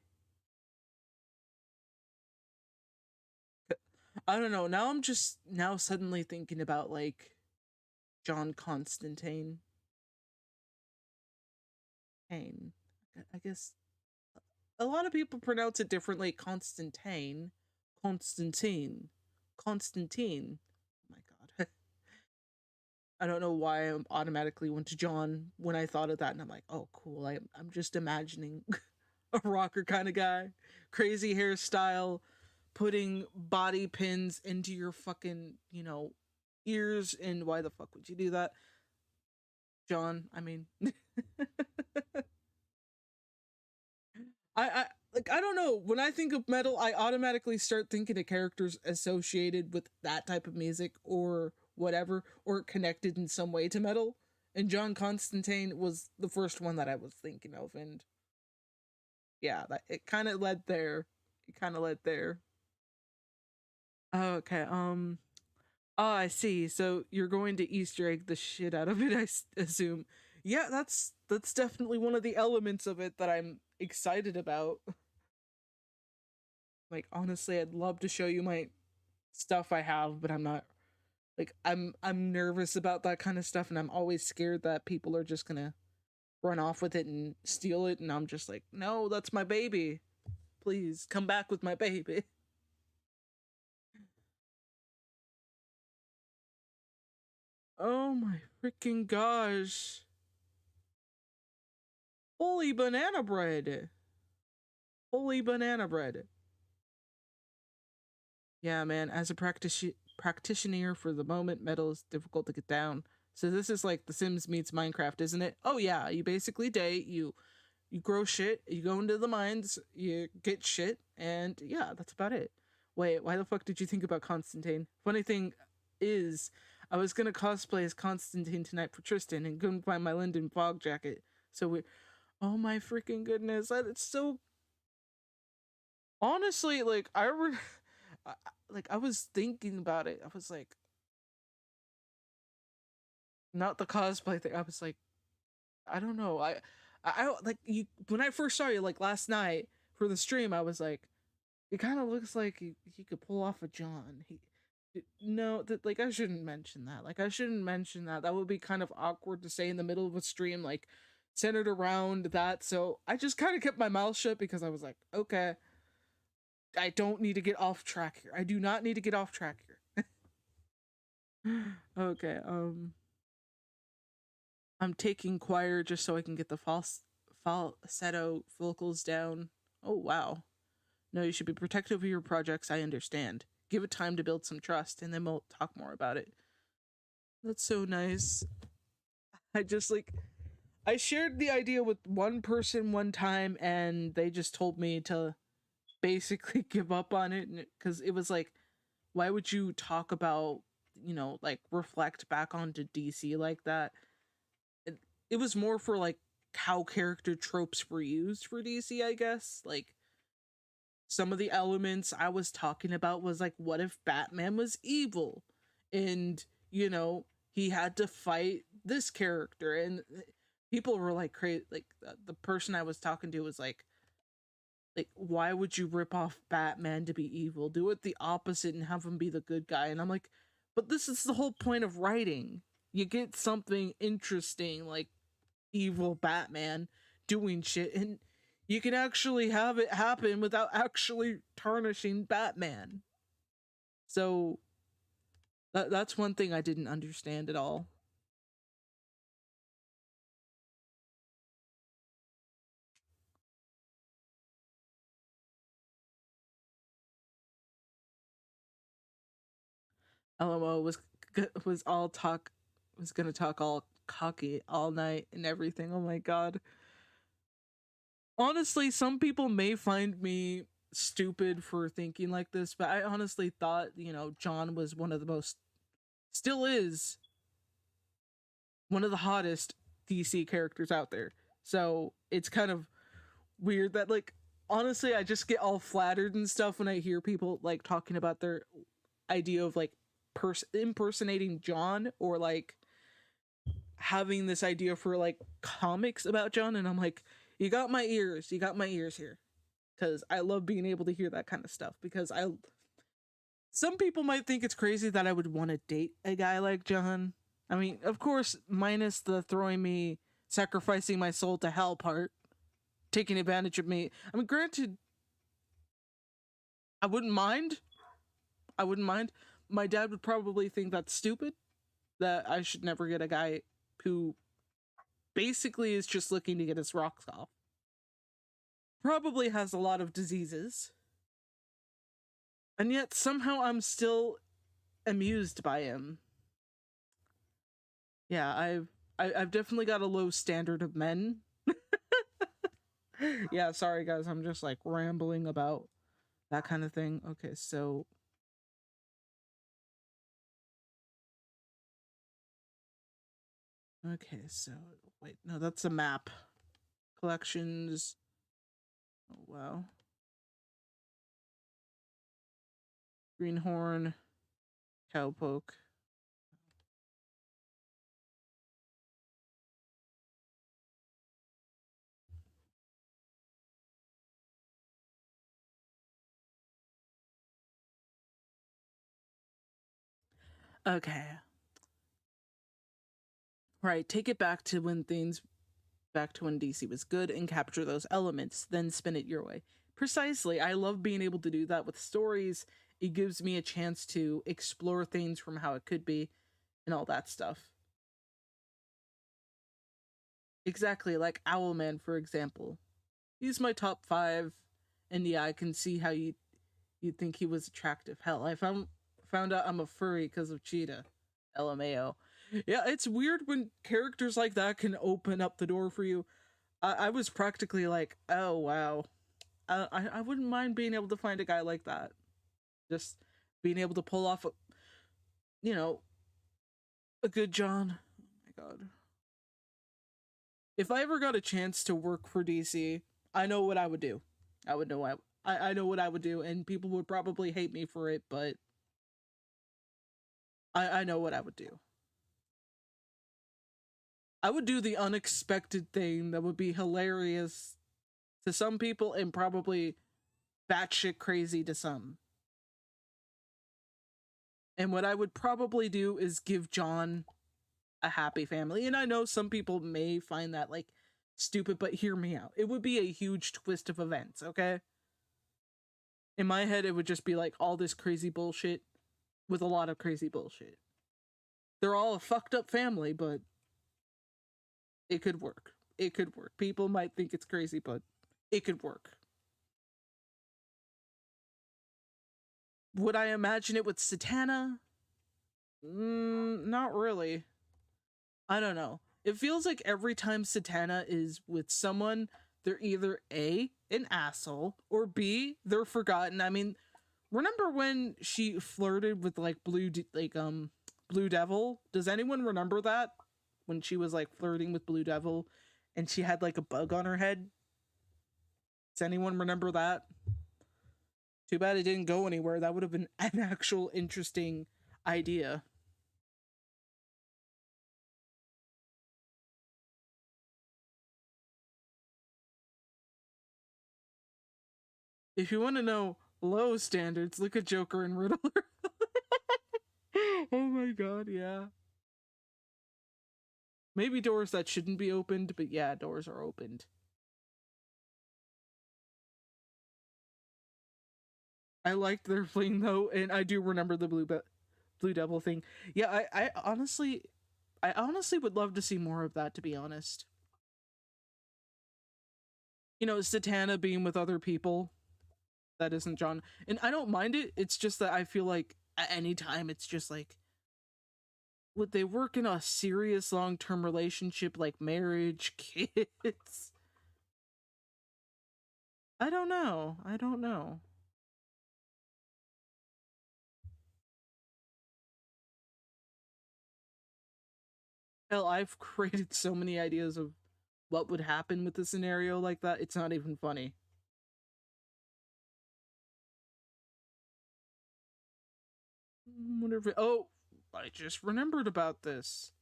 I don't know. Now I'm just now suddenly thinking about like John Constantine. Pain. I guess a lot of people pronounce it differently. Constantine, Constantine, Constantine. Oh my god. I don't know why I automatically went to John when I thought of that, and I'm like, oh, cool. I'm just imagining. a rocker kind of guy. Crazy hairstyle, putting body pins into your fucking, ears. And why the fuck would you do that, John? I mean, I like, I don't know. When I think of metal, I automatically start thinking of characters associated with that type of music or whatever, or connected in some way to metal. And John Constantine was the first one that I was thinking of, and yeah, it kind of led there. It kind of led there. Okay. Oh, I see. So you're going to Easter egg the shit out of it, assume. Yeah, that's definitely one of the elements of it that I'm excited about. Like, honestly, I'd love to show you my stuff I have, but I'm not, like, I'm nervous about that kind of stuff, and I'm always scared that people are just gonna run off with it and steal it, and I'm just like, no, that's my baby. Please come back with my baby. Oh my freaking gosh. Holy banana bread. Holy banana bread. Yeah, man, as a practitioner for the moment, metal is difficult to get down. So this is like The Sims meets Minecraft, isn't it? Oh yeah, you basically date, you grow shit, you go into the mines, you get shit, and yeah, that's about it. Wait, why the fuck did you think about Constantine? Funny thing is, I was gonna cosplay as Constantine tonight for Tristan and couldn't find my Linden fog jacket. So we, oh my freaking goodness, it's so, honestly, like like I was thinking about it. I was like, not the cosplay thing. I was like, I don't know. I like you when I first saw you like last night for the stream. I was like, it kind of looks like he could pull off a John. No, that, like, I shouldn't mention that. Like, I shouldn't mention that. That would be kind of awkward to say in the middle of a stream, like centered around that. So I just kind of kept my mouth shut because I was like, okay, I don't need to get off track here. I do not need to get off track here. Okay, I'm taking choir just so I can get the falsetto vocals down. Oh wow. No, you should be protective of your projects, I understand. Give it time to build some trust and then we'll talk more about it. That's so nice. I just like I shared the idea with one person one time and they just told me to basically give up on it, because it was like, why would you talk about, like reflect back onto DC like that? It was more for like how character tropes were used for DC, I guess. Like, some of the elements I was talking about was like, what if Batman was evil and, he had to fight this character, and people were like crazy. Like, the person I was talking to was like, why would you rip off Batman to be evil? Do it the opposite and have him be the good guy. And I'm like, but this is the whole point of writing. You get something interesting like evil Batman doing shit, and you can actually have it happen without actually tarnishing Batman. So that's one thing I didn't understand at all. LMO was all talk was gonna talk all cocky all night and everything. Oh my god. Honestly, some people may find me stupid for thinking like this, but I honestly thought, John was one of the most, still is one of the hottest DC characters out there. So it's kind of weird that, like, honestly, I just get all flattered and stuff when I hear people like talking about their idea of like impersonating John, or like having this idea for like comics about John, and I'm like, you got my ears, here, because I love being able to hear that kind of stuff. Because some people might think it's crazy that I would want to date a guy like John. I mean, of course, minus the throwing me, sacrificing my soul to hell part, taking advantage of me. I mean, granted, I wouldn't mind. I wouldn't mind. My dad would probably think that's stupid, that I should never get a guy who basically is just looking to get his rocks off. probably has a lot of diseases, and yet somehow I'm still amused by him. Yeah, I've definitely got a low standard of men. Yeah, sorry guys, I'm just like rambling about that kind of thing. Okay, so wait, no, that's a map. Collections. Oh wow. Greenhorn, cowpoke. Okay. Right, take it back to when DC was good and capture those elements, then spin it your way. Precisely. I love being able to do that with stories. It gives me a chance to explore things from how it could be and all that stuff. Exactly, like Owlman, for example. He's my top 5, and yeah, I can see how you'd think he was attractive. Hell, I found out I'm a furry because of Cheetah. LMAO. Yeah, it's weird when characters like that can open up the door for you. I was practically like, oh wow, I wouldn't mind being able to find a guy like that. Just being able to pull off, you know, a good John. Oh my god. If I ever got a chance to work for DC, I know what I would do. I would know I know what I would do, and people would probably hate me for it, but I know what I would do. I would do the unexpected thing that would be hilarious to some people and probably batshit crazy to some. And what I would probably do is give John a happy family. And I know some people may find that like stupid, but hear me out. It would be a huge twist of events, okay? In my head, it would just be like all this crazy bullshit with a lot of crazy bullshit. They're all a fucked up family, but it could work. It could work. People might think it's crazy, but it could work. Would I imagine it with Satana? Not really. I don't know. It feels like every time Satana is with someone, they're either A, an asshole, or B, they're forgotten. I mean, remember when she flirted with like Blue Devil? Does anyone remember that? When she was like flirting with Blue Devil and she had like a bug on her head? Does anyone remember that? Too bad it didn't go anywhere. That would have been an actual interesting idea. If you want to know low standards, look at Joker and Riddler. Oh my god, yeah. Maybe doors that shouldn't be opened, but yeah, doors are opened. I liked their fling though, and I do remember the Blue Devil thing. Yeah, I honestly would love to see more of that. To be honest, you know, Satana being with other people that isn't John, and I don't mind it. It's just that I feel like at any time it's just like, would they work in a serious long term relationship like marriage, kids? I don't know. I don't know. Hell, I've created so many ideas of what would happen with a scenario like that. It's not even funny. Wonder if oh, I just remembered about this.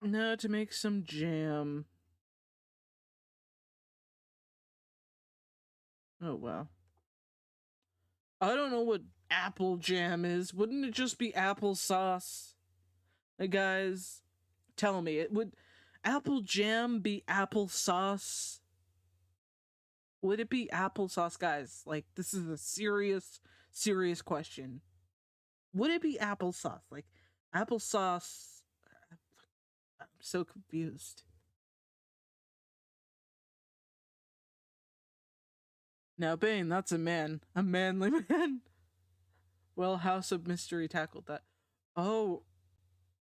No, to make some jam. Oh wow. I don't know what apple jam is. Wouldn't it just be applesauce? Guys, tell me, it would apple jam be applesauce? Would it be applesauce, guys? Like, this is a serious, serious question. Would it be applesauce? Like, applesauce. I'm so confused. Now, Bane, that's a man. A manly man. Well, House of Mystery tackled that. Oh,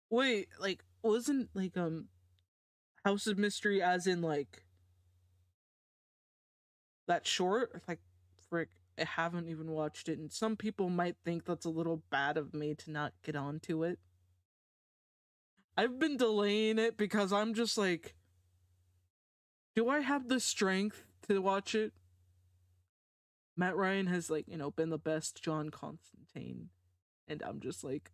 wait, like, wasn't, like, House of Mystery as in, like, that short? Like, frick, I haven't even watched it, and some people might think that's a little bad of me to not get onto it. I've been delaying it because I'm just like, do I have the strength to watch it? Matt Ryan has, like, been the best John Constantine, and I'm just like,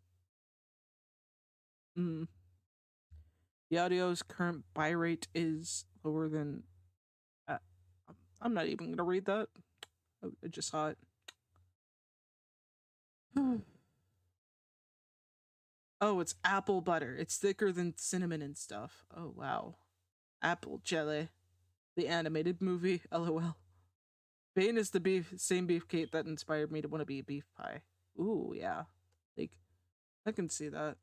mm. The audio's current buy rate is lower than. Uh, I'm not even gonna read that. I just saw it. Oh, it's apple butter. It's thicker than cinnamon and stuff. Oh, wow. Apple jelly. The animated movie. LOL. Bane is the same beefcake that inspired me to want to be a beef pie. Ooh, yeah. Like, I can see that.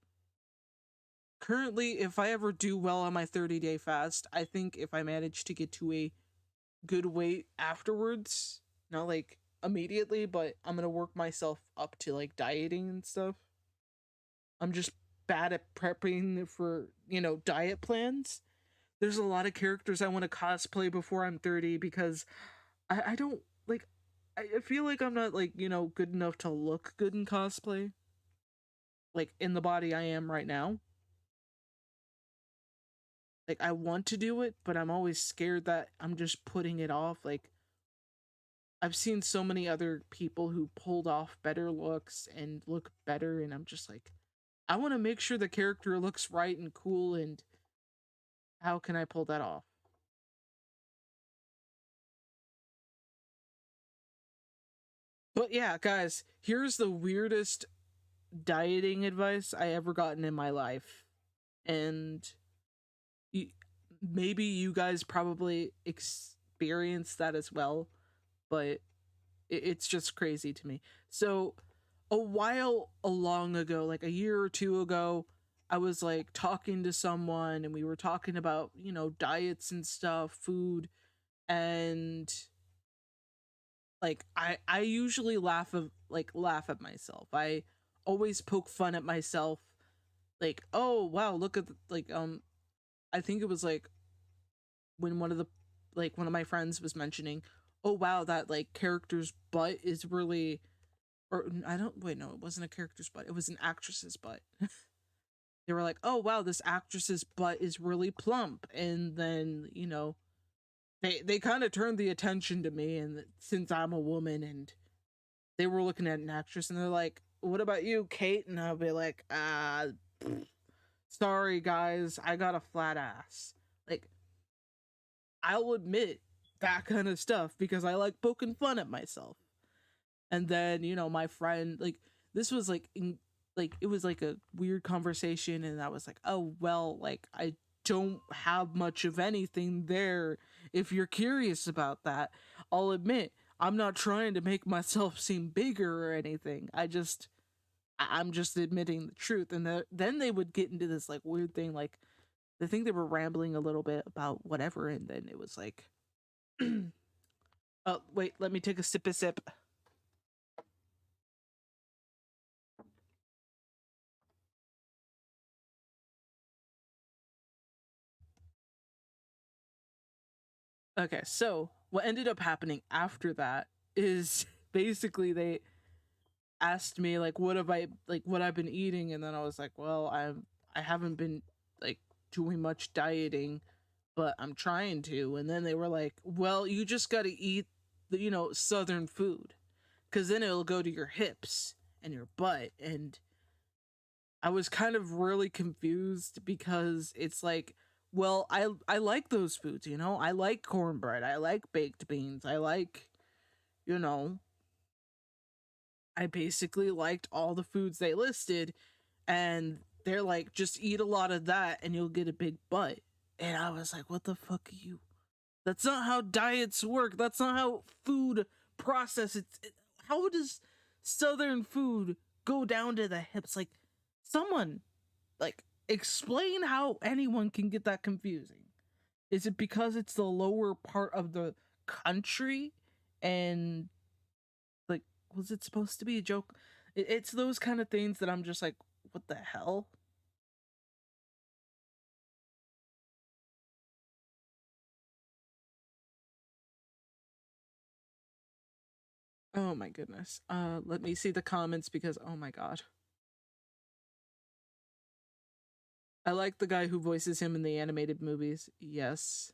Currently, if I ever do well on my 30-day fast, I think if I manage to get to a good weight afterwards, not like immediately, but I'm gonna work myself up to like dieting and stuff. I'm just bad at prepping for, diet plans. There's a lot of characters I want to cosplay before I'm 30 because I don't like, I feel like I'm not like, good enough to look good in cosplay, like in the body I am right now. Like, I want to do it, but I'm always scared that I'm just putting it off. Like, I've seen so many other people who pulled off better looks and look better, and I'm just like, I want to make sure the character looks right and cool, and how can I pull that off? But yeah, guys, here's the weirdest dieting advice I ever gotten in my life. And y- maybe you guys probably experienced that as well, but it's just crazy to me. So, a while long ago, like a year or two ago, I was like talking to someone and we were talking about, diets and stuff, food, and like I usually laugh at myself. I always poke fun at myself, like, oh wow, look at I think it was like when one of my friends was mentioning, oh wow, that like character's butt is really, or I don't, wait, no, it wasn't a character's butt, it was an actress's butt. They were like, oh wow, this actress's butt is really plump, and then they kind of turned the attention to me, and since I'm a woman, and they were looking at an actress, and they're like, what about you, Kate? And I'll be like, sorry guys, I got a flat ass. Like, I'll admit that kind of stuff because I like poking fun at myself. And then, my friend, like, this was like like it was like a weird conversation, and I was like, oh well, like, I don't have much of anything there. If you're curious about that, I'll admit I'm not trying to make myself seem bigger or anything. I'm just admitting the truth. And then they would get into this like weird thing, like I think they were rambling a little bit about whatever, and then it was like, oh wait, let me take a sip. Okay, so what ended up happening after that is basically they asked me like what I've been eating, and then I was like, well, I haven't been like doing much dieting, but I'm trying to. And then they were like, well, you just got to eat the southern food, cuz then it'll go to your hips and your butt. And I was kind of really confused because it's like, well, I like those foods, I like cornbread, I like baked beans, I like, you know, I basically liked all the foods they listed, and they're like, just eat a lot of that and you'll get a big butt. And I was like, what the fuck are you? That's not how diets work. That's not how food process. How does Southern food go down to the hips? Like, someone, like, explain how anyone can get that confusing. Is it because it's the lower part of the country and, like, was it supposed to be a joke? It's those kind of things that I'm just like, what the hell? Oh my goodness. Let me see the comments because oh my god. I like the guy who voices him in the animated movies. Yes.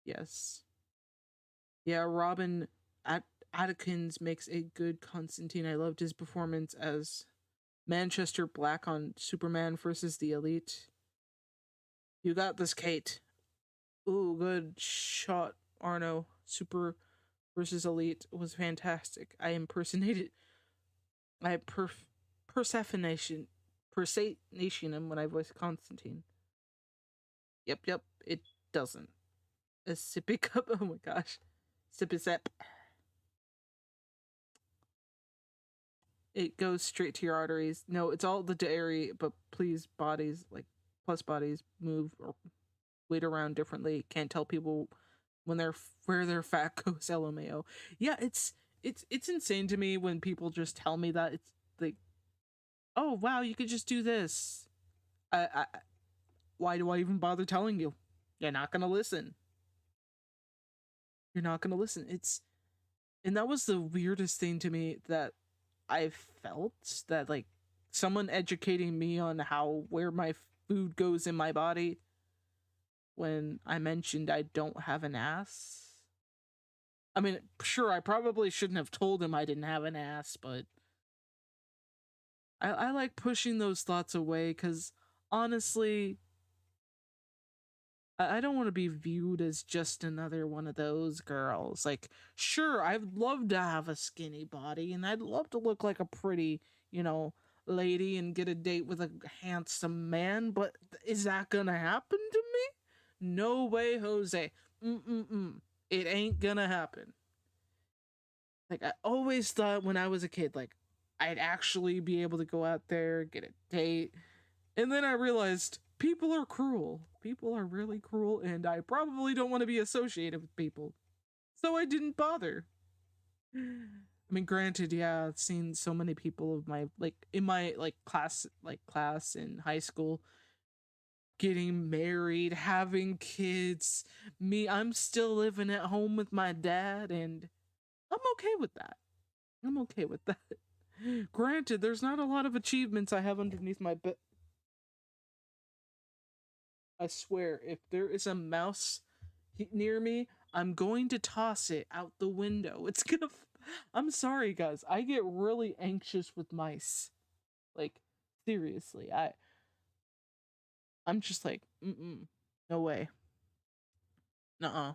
Yes. Yeah, Robin Attkins makes a good Constantine. I loved his performance as Manchester Black on Superman versus the Elite. You got this, Kate. Ooh, good shot, Arno. Super versus Elite was fantastic. I impersonated. I Persephoneation. Persephoneation him when I voiced Constantine. Yep, yep. It doesn't. A sippy cup. Oh my gosh. Sippy sip. It goes straight to your arteries. No, it's all the dairy, but please, bodies, like plus bodies, move or weight around differently. Can't tell people when they're where their fat goes. LMAO. Yeah, it's insane to me when people just tell me that. It's like, oh wow, you could just do this. I why do I even bother telling you? You're not gonna listen. You're not gonna listen. It's and that was the weirdest thing to me that I felt that like someone educating me on how where my food goes in my body when I mentioned I don't have an ass. I mean, sure, I probably shouldn't have told him I didn't have an ass, but I like pushing those thoughts away because honestly, I don't want to be viewed as just another one of those girls. Like, sure, I'd love to have a skinny body and I'd love to look like a pretty, you know, lady and get a date with a handsome man, but is that gonna happen to me? No way, Jose. Mm-mm-mm. It ain't gonna happen. Like, I always thought when I was a kid, like, I'd actually be able to go out there, get a date, and then I realized people are cruel. People are really cruel, and I probably don't want to be associated with people. So I didn't bother. I mean, granted, yeah, I've seen so many people of my like in my class in high school getting married, having kids. Me, I'm still living at home with my dad, and I'm okay with that. I'm okay with that. Granted, there's not a lot of achievements I have underneath my bed. I swear, if there is a mouse near me, I'm going to toss it out the window. It's gonna. I'm sorry, guys. I get really anxious with mice. Like, seriously, I'm just like, mm no way, nuh-uh.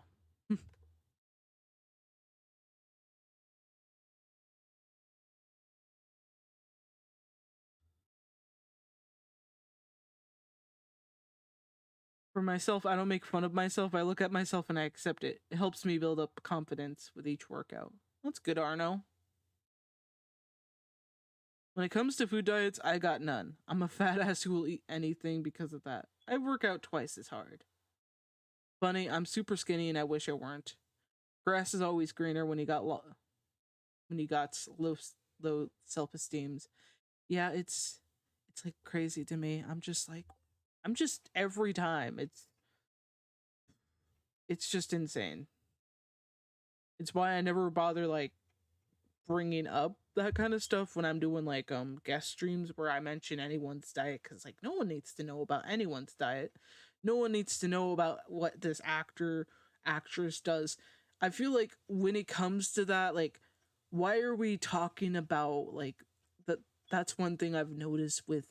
For myself, I don't make fun of myself. I look at myself and I accept it. It helps me build up confidence with each workout. That's good, Arno. When it comes to food diets, I got none. I'm a fat ass who will eat anything because of that. I work out twice as hard. Funny, I'm super skinny and I wish I weren't. Grass is always greener when when you got low self esteems. Yeah, it's like crazy to me. I'm just every time. It's just insane. It's why I never bother like bringing up that kind of stuff when I'm doing like guest streams where I mention anyone's diet cuz like no one needs to know about anyone's diet. No one needs to know about what this actress does. I feel like when it comes to that like why are we talking about like that that's one thing I've noticed with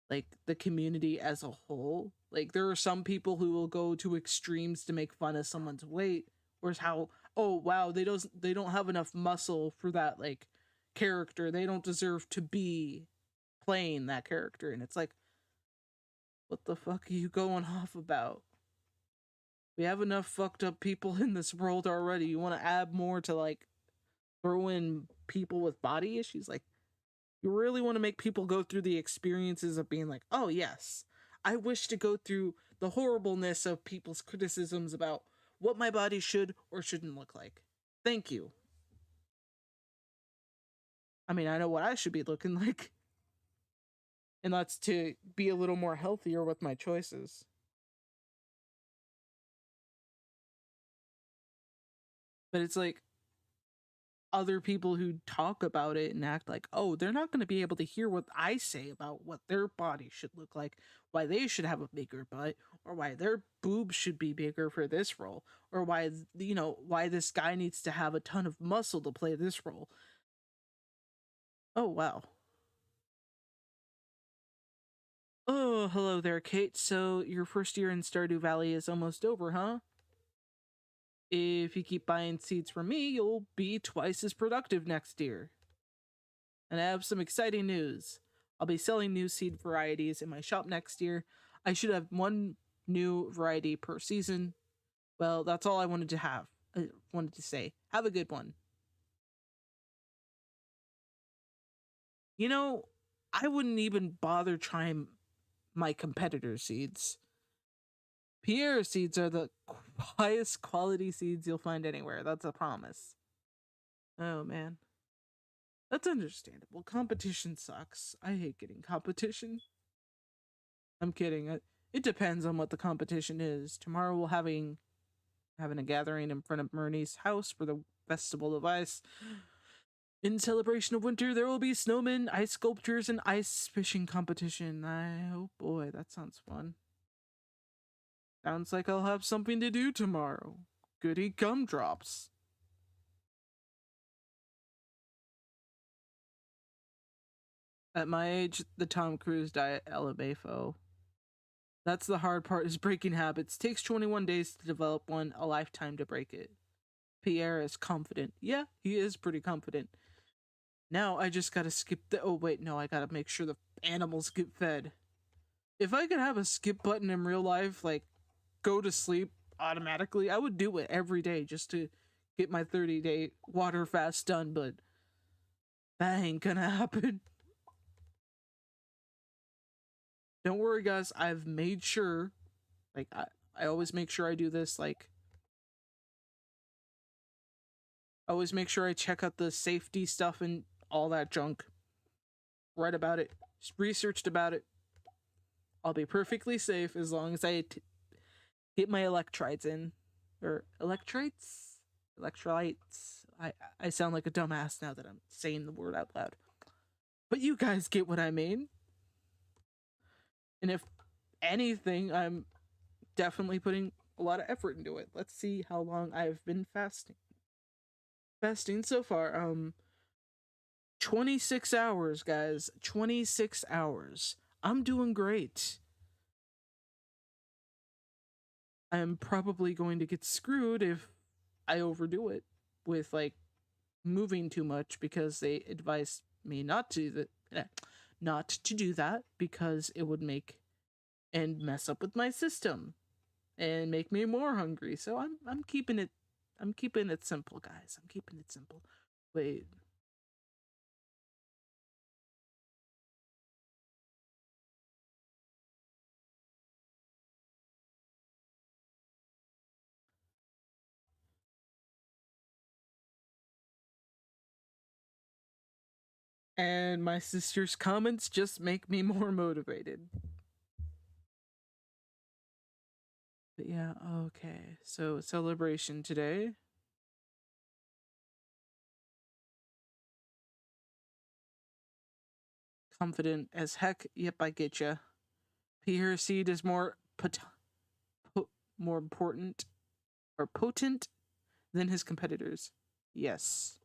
like the community as a whole. Like there are some people who will go to extremes to make fun of someone's weight, whereas how oh wow they don't have enough muscle for that like character. They don't deserve to be playing that character. And it's like, what the fuck are you going off about? We have enough fucked up people in this world already. You want to add more to like throw in people with body issues? Like, you really want to make people go through the experiences of being like, oh, yes, I wish to go through the horribleness of people's criticisms about what my body should or shouldn't look like. Thank you. I mean, I know what I should be looking like, and that's to be a little more healthier with my choices. But it's like other people who talk about it and act like, oh, they're not going to be able to hear what I say about what their body should look like, why they should have a bigger butt, or why their boobs should be bigger for this role, or why, why this guy needs to have a ton of muscle to play this role. Oh, wow. Oh, hello there, Kate. So, your first year in Stardew Valley is almost over, huh? If you keep buying seeds from me, you'll be twice as productive next year. And I have some exciting news. I'll be selling new seed varieties in my shop next year. I should have one new variety per season. Well, that's all I wanted to have. I wanted to say. Have a good one. You know, I wouldn't even bother trying my competitor seeds. Pierre seeds are the highest quality seeds you'll find anywhere. That's a promise. Oh, man. That's understandable. Competition sucks. I hate getting competition. I'm kidding. It depends on what the competition is. Tomorrow we'll having a gathering in front of Murney's house for the Festival of Ice. In celebration of winter, there will be snowmen, ice sculptures, and ice fishing competition. Oh boy, that sounds fun. Sounds like I'll have something to do tomorrow. Goody gumdrops. At my age, the Tom Cruise diet LMAFO. That's the hard part, is breaking habits. Takes 21 days to develop one, a lifetime to break it. Pierre is confident. Yeah, he is pretty confident. Now I just gotta skip the. Oh, wait, no, I gotta make sure the animals get fed. If I could have a skip button in real life, like go to sleep automatically, I would do it every day just to get my 30-day water fast done, but that ain't gonna happen. Don't worry, guys. I've made sure, like, I always make sure I do this, like, I always make sure I check out the safety stuff and all that junk. Read about it, researched about it. I'll be perfectly safe as long as I get my electrolytes in. Or electrolytes? Electrolytes. I sound like a dumbass now that I'm saying the word out loud. But you guys get what I mean. And if anything, I'm definitely putting a lot of effort into it. Let's see how long I've been fasting. Fasting so far, 26 hours, guys. 26 hours. I'm doing great. I'm probably going to get screwed if I overdo it with like moving too much, because they advised me not to do that, because it would make and mess up with my system and make me more hungry. So I'm keeping it simple, guys. I'm keeping it simple. Wait. And my sister's comments just make me more motivated. But yeah, okay. So celebration today. Confident as heck. Yep, I get ya. Pierre seed is more important or potent than his competitors. Yes.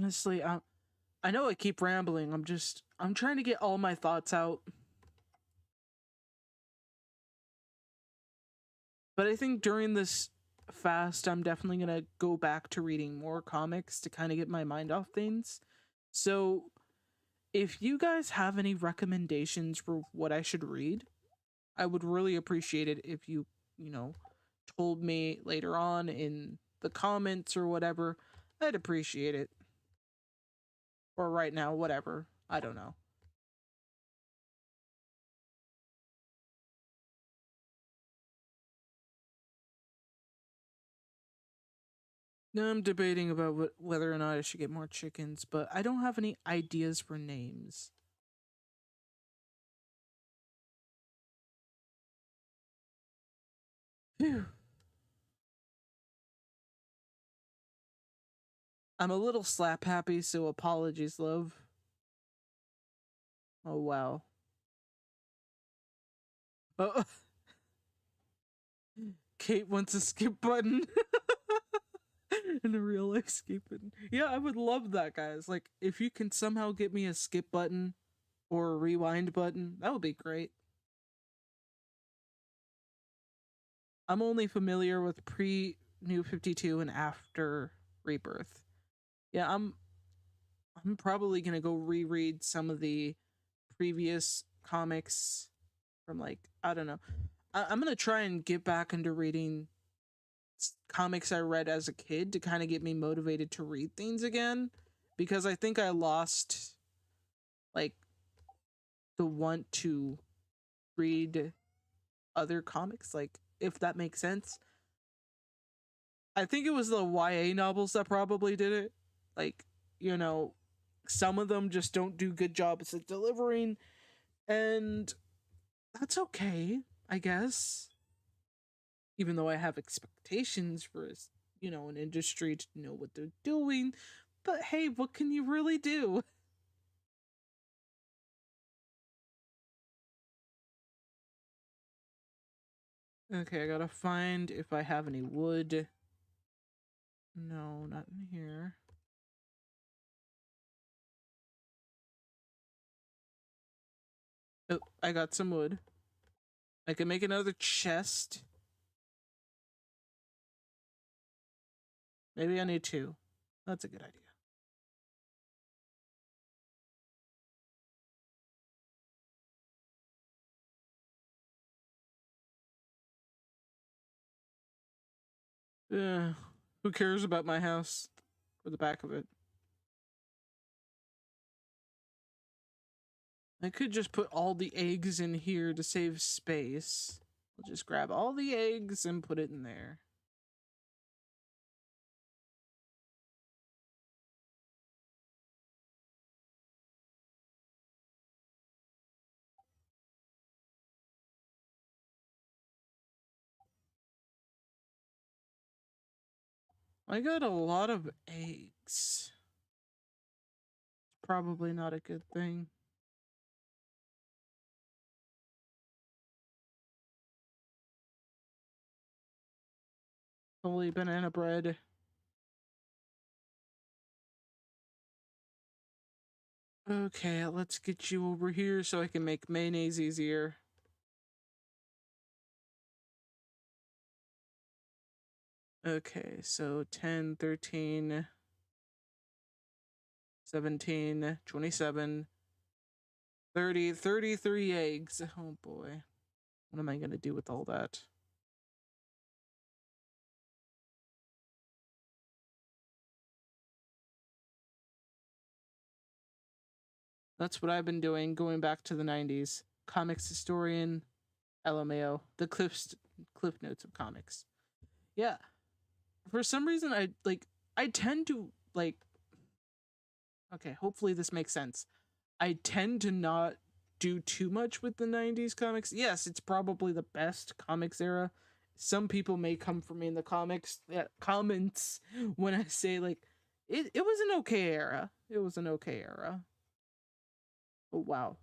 Honestly, I know I keep rambling. I'm trying to get all my thoughts out. But I think during this fast, I'm definitely going to go back to reading more comics to kind of get my mind off things. So, if you guys have any recommendations for what I should read, I would really appreciate it if you know, told me later on in the comments or whatever. I'd appreciate it. Or right now, whatever. I don't know. Now I'm debating about whether or not I should get more chickens, but I don't have any ideas for names. Phew. I'm a little slap happy, so apologies, love. Oh wow. Oh, Kate wants a skip button. And a real life skip button. Yeah, I would love that, guys. Like, if you can somehow get me a skip button or a rewind button, that would be great. I'm only familiar with pre New 52 and after Rebirth. Yeah, I'm probably gonna go reread some of the previous comics from, like, I don't know. I'm gonna try and get back into reading comics I read as a kid to kind of get me motivated to read things again, because I think I lost like the want to read other comics, like, if that makes sense. I think it was the YA novels that probably did it. Like, you know, some of them just don't do good jobs at delivering, and that's okay, I guess. Even though I have expectations for, an industry to know what they're doing, but hey, what can you really do? Okay, I gotta find if I have any wood. No, not in here. Oh, I got some wood. I can make another chest. Maybe I need two. That's a good idea. Who cares about my house or the back of it? I could just put all the eggs in here to save space. I'll just grab all the eggs and put it in there. I got a lot of eggs. Probably not a good thing. Holy banana bread. Okay, let's get you over here so I can make mayonnaise easier. Okay, so 10, 13, 17, 27, 30, 33 eggs. Oh boy. What am I going to do with all that? That's what I've been doing, going back to the 90s. Comics historian, LMAO, the cliff notes of comics. Yeah, for some reason I tend to like, okay, hopefully this makes sense. I tend to not do too much with the 90s comics. Yes, it's probably the best comics era. Some people may come for me in the comments when I say, like, it was an okay era. It was an okay era. Oh wow.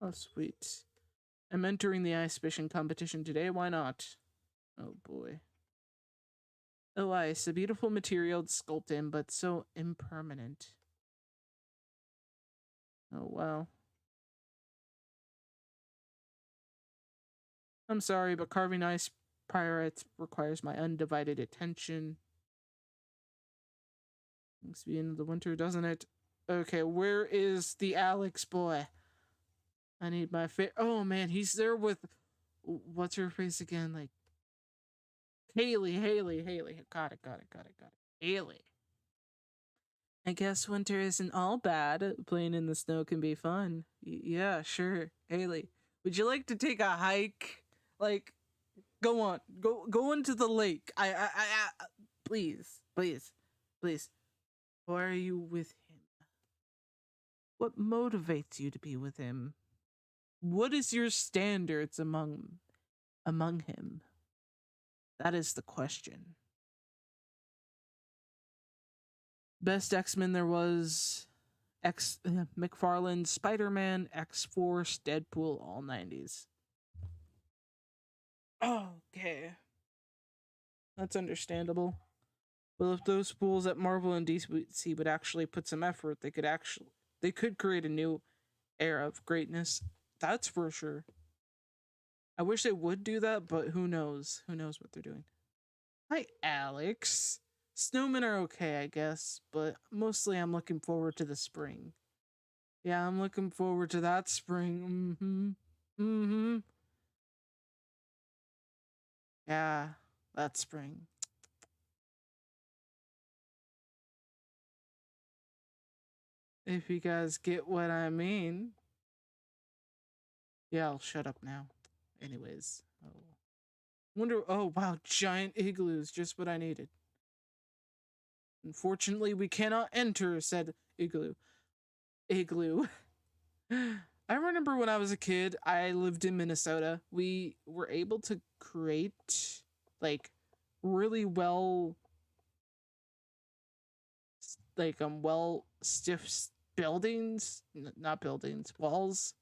Oh sweet. I'm entering the ice fishing competition today. Why not? Oh boy. Oh, ice, a beautiful material to sculpt in, but so impermanent. Oh, wow. I'm sorry, but carving ice pirates requires my undivided attention. It's the end of the winter, doesn't it? Okay, where is the Alex boy? I need my Oh man, he's there with what's her face again? Like Haley. Got it. Haley. I guess winter isn't all bad. Playing in the snow can be fun. Yeah, sure. Haley, would you like to take a hike? Like, go on, go into the lake. Please. Why are you with him? What motivates you to be with him? What is your standards among him? That is the question. Best X-Men there was McFarlane, Spider-Man, X-Force, Deadpool, all 90s. Okay. That's understandable. Well, if those fools at Marvel and DC would actually put some effort, they could create a new era of greatness. That's for sure. I wish they would do that, but who knows? Who knows what they're doing? Hi, Alex. Snowmen are okay, I guess, but mostly I'm looking forward to the spring. Yeah, I'm looking forward to that spring. Mm-hmm. Yeah, that spring. If you guys get what I mean. Yeah, I'll shut up now. Anyways. Oh wow, giant igloos, just what I needed. Unfortunately, we cannot enter, said Igloo. Igloo. I remember when I was a kid, I lived in Minnesota. We were able to create like really well well stiff buildings, not buildings, walls.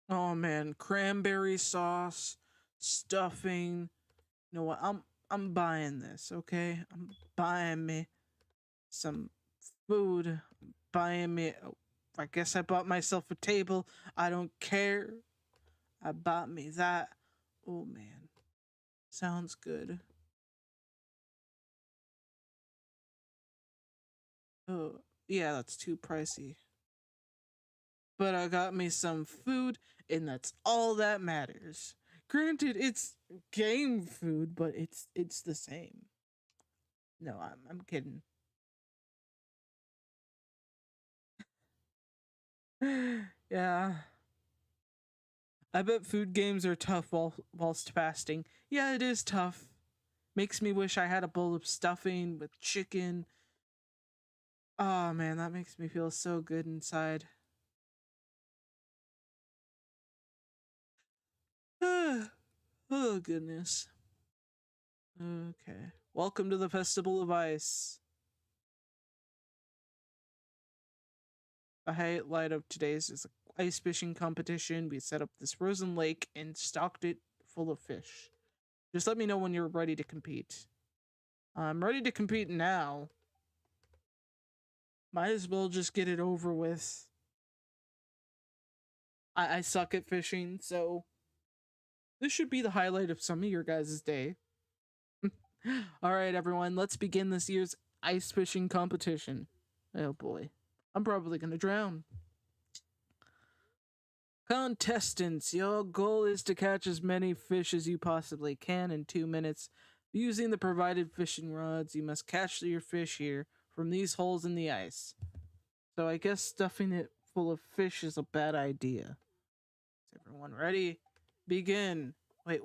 Oh man, cranberry sauce, stuffing. You know what? I'm buying this, okay? I'm buying me some food. Buying me I guess I bought myself a table. I don't care. I bought me that. Oh man. Sounds good. Oh, yeah, that's too pricey. But I got me some food, and that's all that matters. Granted, it's game food, but it's the same. No, I'm kidding. Yeah, I bet food games are tough whilst fasting. Yeah, it is tough. Makes me wish I had a bowl of stuffing with chicken. Oh man, that makes me feel so good inside. Oh goodness. Okay. Welcome to the Festival of Ice. The highlight of today's is a ice fishing competition. We set up this frozen lake and stocked it full of fish. Just let me know when you're ready to compete. I'm ready to compete now. Might as well just get it over with. I suck at fishing, so this should be the highlight of some of your guys' day. All right, everyone, let's begin this year's ice fishing competition. Oh boy, I'm probably gonna drown. Contestants, your goal is to catch as many fish as you possibly can in 2 minutes. Using the provided fishing rods, you must catch your fish here from these holes in the ice. So I guess stuffing it full of fish is a bad idea. Is everyone ready? Begin. Wait.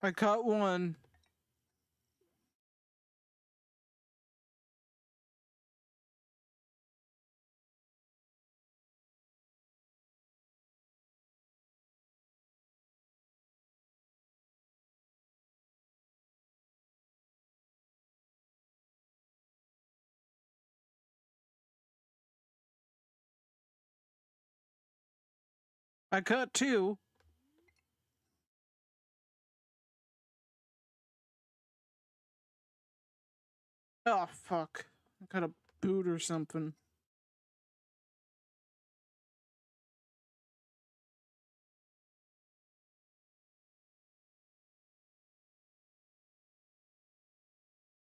I caught one. I caught two. Oh, fuck. I got a boot or something.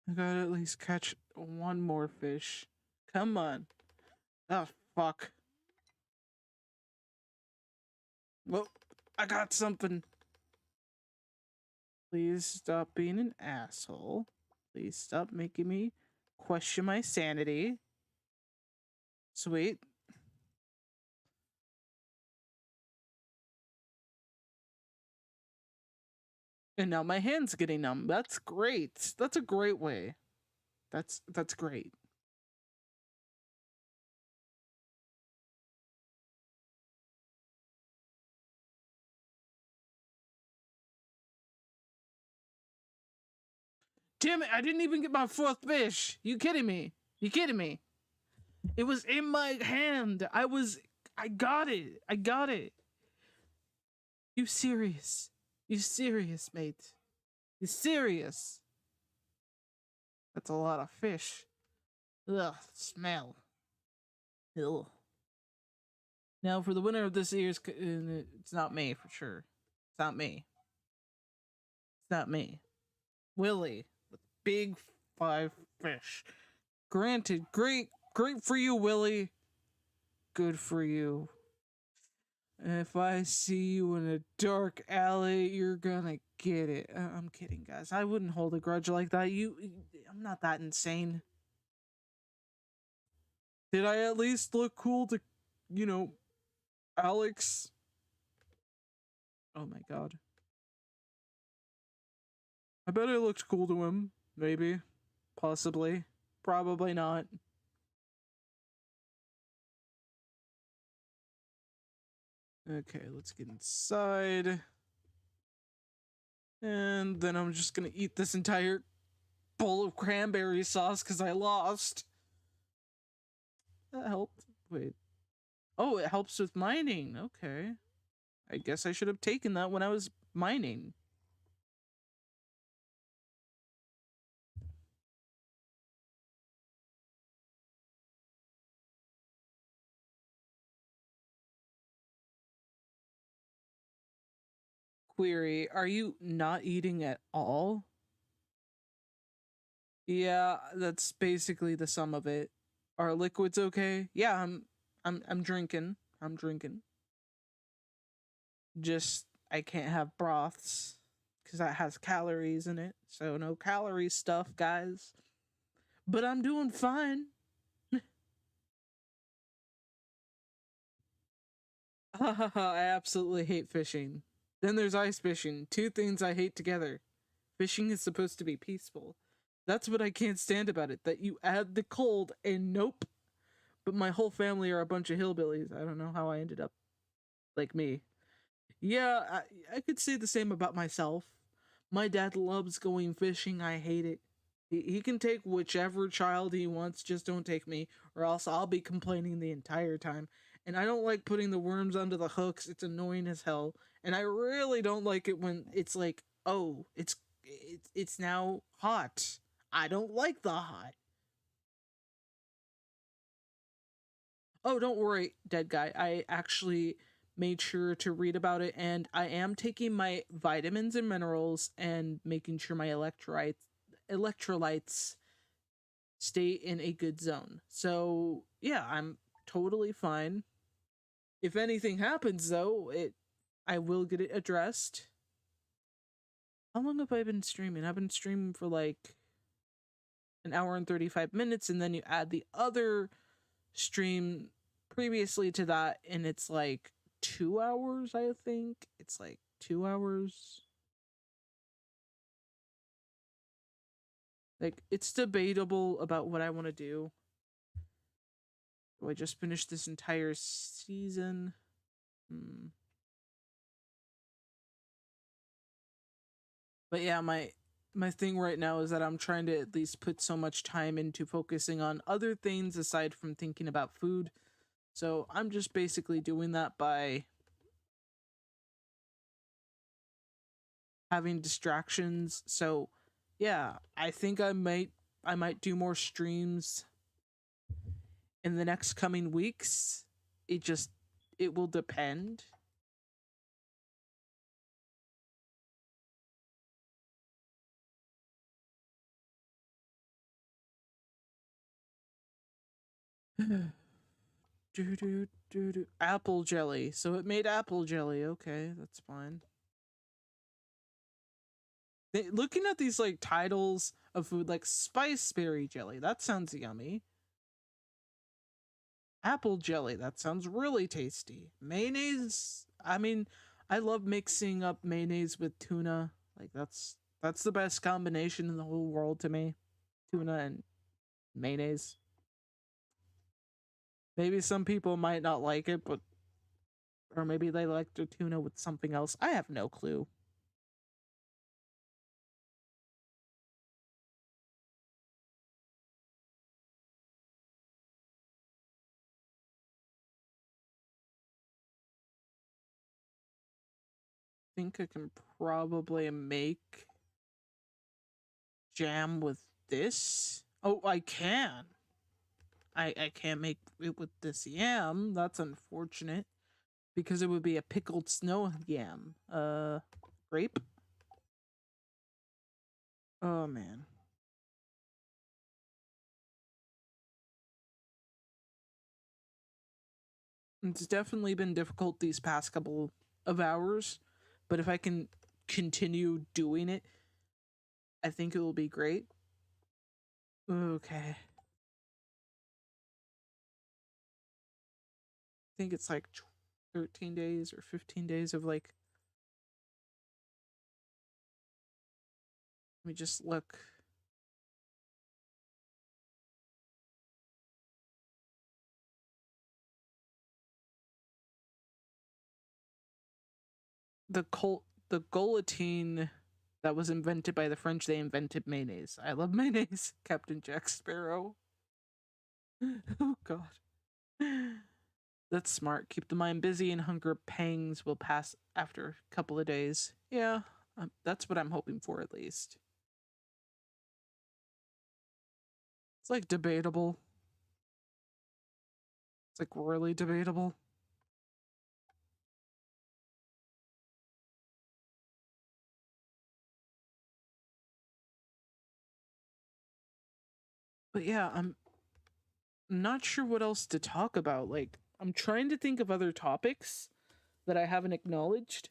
I gotta at least catch one more fish. Come on. Oh, fuck. Well, I got something. Please stop being an asshole. Please stop making me question my sanity. Sweet. And now my hand's getting numb. That's great. That's a great way. That's great. Damn it, I didn't even get my fourth fish. You kidding me? You kidding me? It was in my hand. I got it. I got it. You serious? You serious, mate? You serious? That's a lot of fish. Ugh, smell. Ugh. Now, for the winner of this year's, it's not me for sure. It's not me. It's not me. Willie, with big 5 fish. Granted, great for you, Willie. Good for you. If I see you in a dark alley, you're gonna get it. I'm kidding, guys. I wouldn't hold a grudge like that. I'm not that insane. Did I at least look cool to, Alex? Oh my god. I bet I looked cool to him. Maybe. Possibly. Probably not. Okay, let's get inside. And then I'm just gonna eat this entire bowl of cranberry sauce because I lost. That helped. Wait. Oh, it helps with mining. Okay. I guess I should have taken that when I was mining. Query, are you not eating at all? Yeah, that's basically the sum of it. Are liquids okay? Yeah, I'm drinking. I'm drinking. Just I can't have broths because that has calories in it. So no calorie stuff, guys. But I'm doing fine. I absolutely hate fishing. Then there's ice fishing. Two things I hate together. Fishing is supposed to be peaceful. That's what I can't stand about it. That you add the cold and nope. But my whole family are a bunch of hillbillies. I don't know how I ended up like me. Yeah, I could say the same about myself. My dad loves going fishing. I hate it. He can take whichever child he wants, just don't take me, or else I'll be complaining the entire time. And I don't like putting the worms under the hooks. It's annoying as hell. And I really don't like it when it's like, oh, it's now hot. I don't like the hot. Oh, don't worry, dead guy. I actually made sure to read about it, and I am taking my vitamins and minerals and making sure my electrolytes stay in a good zone. So yeah, I'm totally fine. If anything happens though, I will get it addressed. How long have I been streaming? I've been streaming for like an hour and 35 minutes, and then you add the other stream previously to that, and it's like 2 hours, I think. It's like 2 hours. Like, it's debatable about what I want to do. Do I just finish this entire season? Hmm. But yeah, my thing right now is that I'm trying to at least put so much time into focusing on other things aside from thinking about food. So I'm just basically doing that by having distractions. So yeah, I think I might do more streams in the next coming weeks. It will depend. Apple jelly. So it made apple jelly. Okay, that's fine. Looking at these like titles of food like spiceberry jelly, that sounds yummy. Apple jelly, that sounds really tasty. Mayonnaise, I mean, I love mixing up mayonnaise with tuna. Like that's the best combination in the whole world to me. Tuna and mayonnaise. Maybe some people might not like it, but or maybe they like their tuna with something else. I have no clue. Think I can probably make jam with this. Oh, I can. I can't make it with this yam. That's unfortunate because it would be a pickled snow yam. Grape. Oh man, it's definitely been difficult these past couple of hours, but if I can continue doing it, I think it will be great. Okay, I think it's like 13 days or 15 days of like. Let me just look. The guillotine that was invented by the French. They invented mayonnaise. I love mayonnaise, Captain Jack Sparrow. Oh God, that's smart. Keep the mind busy, and hunger pangs will pass after a couple of days. Yeah, that's what I'm hoping for at least. It's like debatable. It's like really debatable. But yeah, I'm not sure what else to talk about. Like, I'm trying to think of other topics that I haven't acknowledged.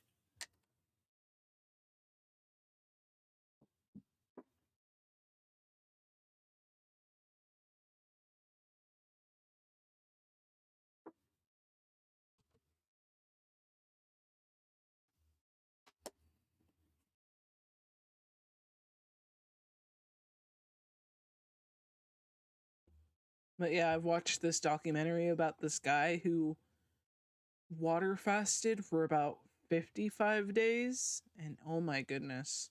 But yeah, I've watched this documentary about this guy who water fasted for about 55 days, and oh my goodness.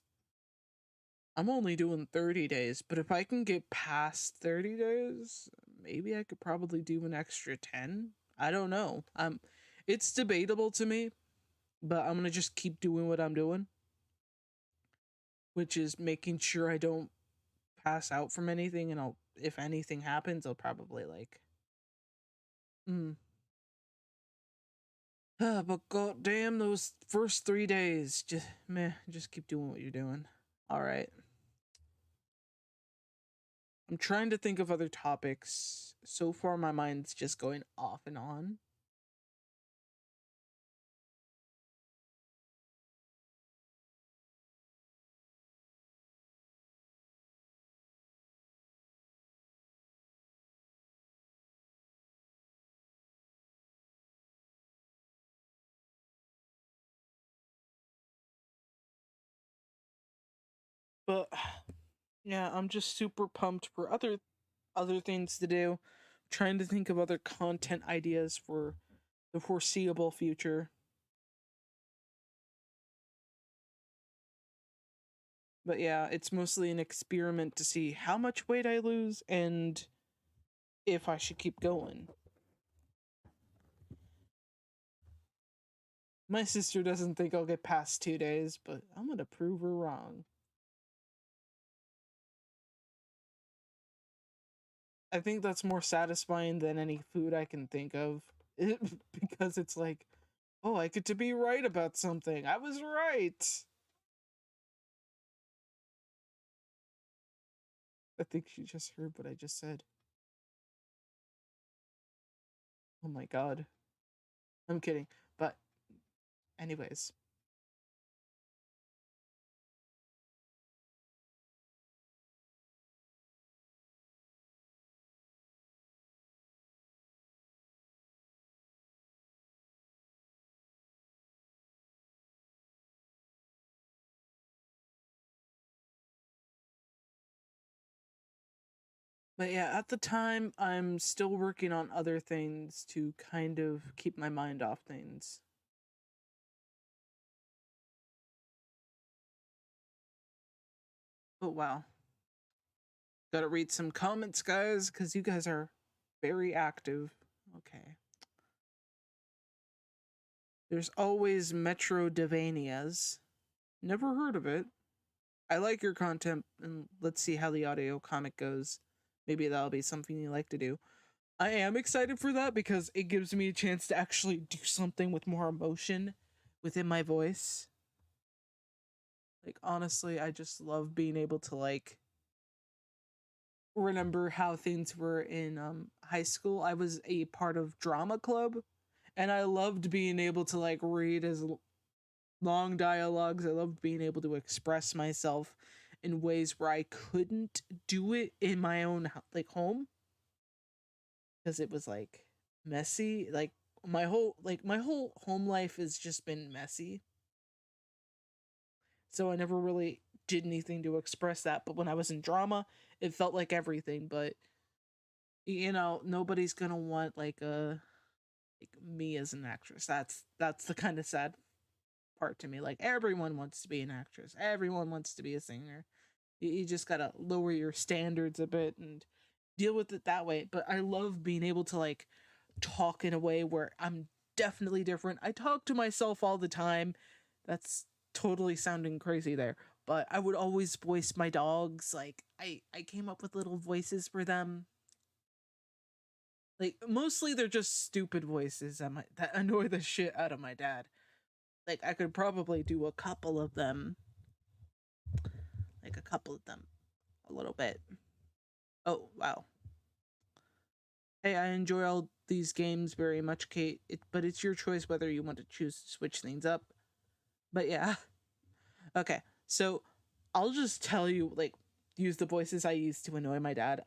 I'm only doing 30 days, but if I can get past 30 days, maybe I could probably do an extra 10. I don't know. It's debatable to me, but I'm going to just keep doing what I'm doing, which is making sure I don't pass out from anything, and I'll if anything happens, I'll probably like mm. But goddamn those first 3 days, just meh, just keep doing what you're doing. All right. I'm trying to think of other topics. So far, my mind's just going off and on. But Yeah, I'm just super pumped for other things to do. Trying to think of other content ideas for the foreseeable future. But yeah, it's mostly an experiment to see how much weight I lose and if I should keep going. My sister doesn't think I'll get past 2 days, but I'm gonna prove her wrong. I think that's more satisfying than any food I can think of. Because it's like, oh, I get to be right about something. I was right. I think she just heard what I just said. Oh my god. I'm kidding. But, anyways. But yeah, at the time, I'm still working on other things to kind of keep my mind off things. Oh wow. Gotta read some comments, guys, because you guys are very active. Okay. There's always Metrodivanias. Never heard of it. I like your content, and let's see how the audio comic goes. Maybe that'll be something you like to do. I am excited for that because it gives me a chance to actually do something with more emotion within my voice. Like, honestly, I just love being able to, like, remember how things were in high school. I was a part of drama club, and I loved being able to, like, read as long dialogues. I loved being able to express myself in ways where I couldn't do it in my own, like, home, because it was like messy. Like, my whole home life has just been messy. So I never really did anything to express that. But when I was in drama, it felt like everything. But nobody's gonna want like a like me as an actress. That's the kind of sad part to me. Like, everyone wants to be an actress. Everyone wants to be a singer. You just gotta lower your standards a bit and deal with it that way. But I love being able to, like, talk in a way where I'm definitely different. I talk to myself all the time. That's totally sounding crazy there. But I would always voice my dogs. Like, I came up with little voices for them. Like, mostly they're just stupid voices that annoy the shit out of my dad. Like, I could probably do a couple of them. Like, a couple of them. A little bit. Oh, wow. Hey, I enjoy all these games very much, Kate. But it's your choice whether you want to choose to switch things up. But yeah. Okay. So I'll just tell you, like, use the voices I use to annoy my dad.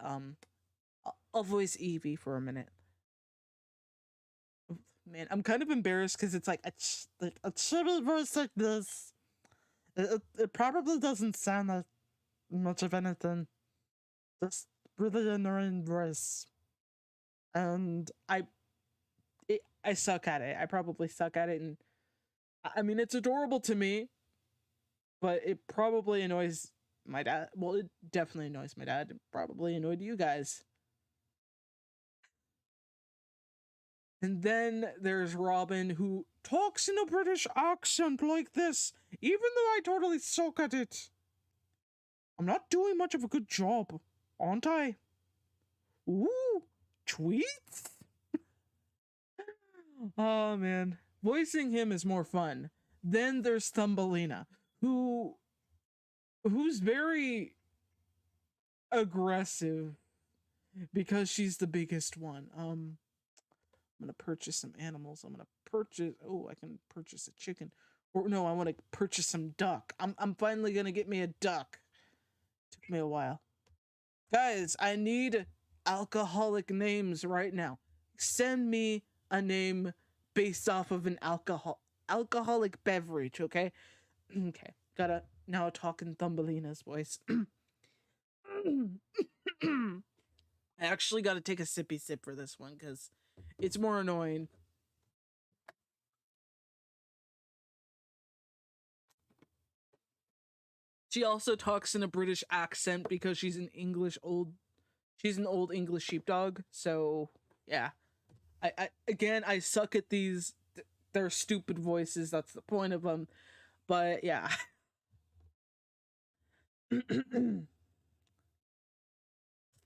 I'll voice Evie for a minute. Man, I'm kind of embarrassed because it's like a chibi voice like this. It probably doesn't sound like much of anything. Just really annoying voice. And I suck at it. I probably suck at it, and I mean, it's adorable to me, but it probably annoys my dad. Well, it definitely annoys my dad. It probably annoyed you guys. And then there's Robin, who talks in a British accent like this, even though I totally suck at it. I'm not doing much of a good job, aren't I? Ooh, tweets? Oh man. Voicing him is more fun. Then there's Thumbelina, who's very aggressive because she's the biggest one. I'm gonna purchase some animals. I'm gonna purchase. Oh, I can purchase a chicken. Or no, I want to purchase some duck. I'm finally gonna get me a duck. Took me a while, guys. I need alcoholic names right now. Send me a name based off of an alcoholic beverage. Okay. Okay. Gotta now talk in Thumbelina's voice. I actually got to take a sippy sip for this one because it's more annoying. She also talks in a British accent because she's an old English sheepdog. So yeah, I again I suck at these. They're stupid voices. That's the point of them. But yeah.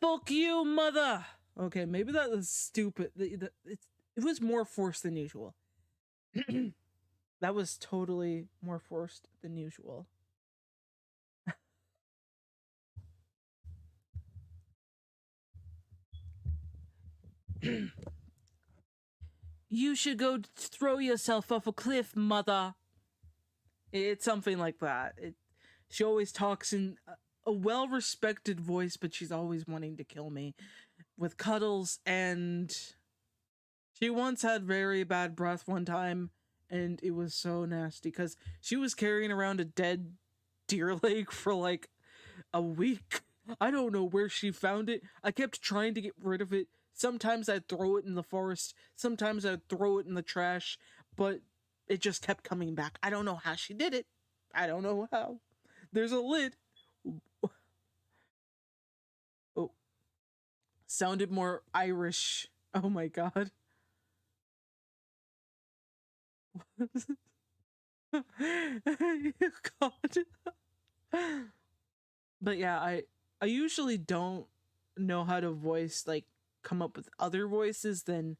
Fuck you, mother. Okay, maybe that was stupid. It was more forced than usual. That was totally more forced than usual. You should go throw yourself off a cliff, mother. It's something like that. She always talks in a well-respected voice, but she's always wanting to kill me with cuddles. And she once had very bad breath one time, and it was so nasty because she was carrying around a dead deer leg for like a week. I don't know where she found it. I kept trying to get rid of it. Sometimes I'd throw it in the forest, sometimes I'd throw it in the trash, but it just kept coming back. I don't know how she did it. I don't know how. There's a lid. Oh, sounded more Irish. Oh my god. God. But yeah, I usually don't know how to voice like come up with other voices than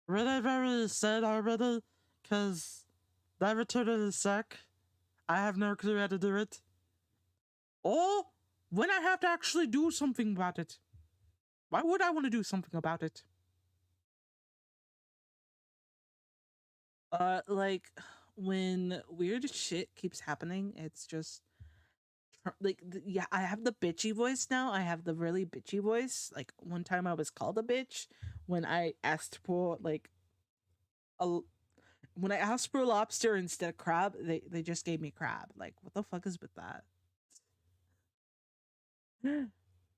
really very sad already because that retarded is suck. I have no clue how to do it. Or when I have to actually do something about it. Why would I want to do something about it? Like when weird shit keeps happening, it's just like yeah, I have the bitchy voice now. I have the really bitchy voice. Like one time I was called a bitch when I asked for like a when I asked for lobster instead of crab, they just gave me crab. Like what the fuck is with that?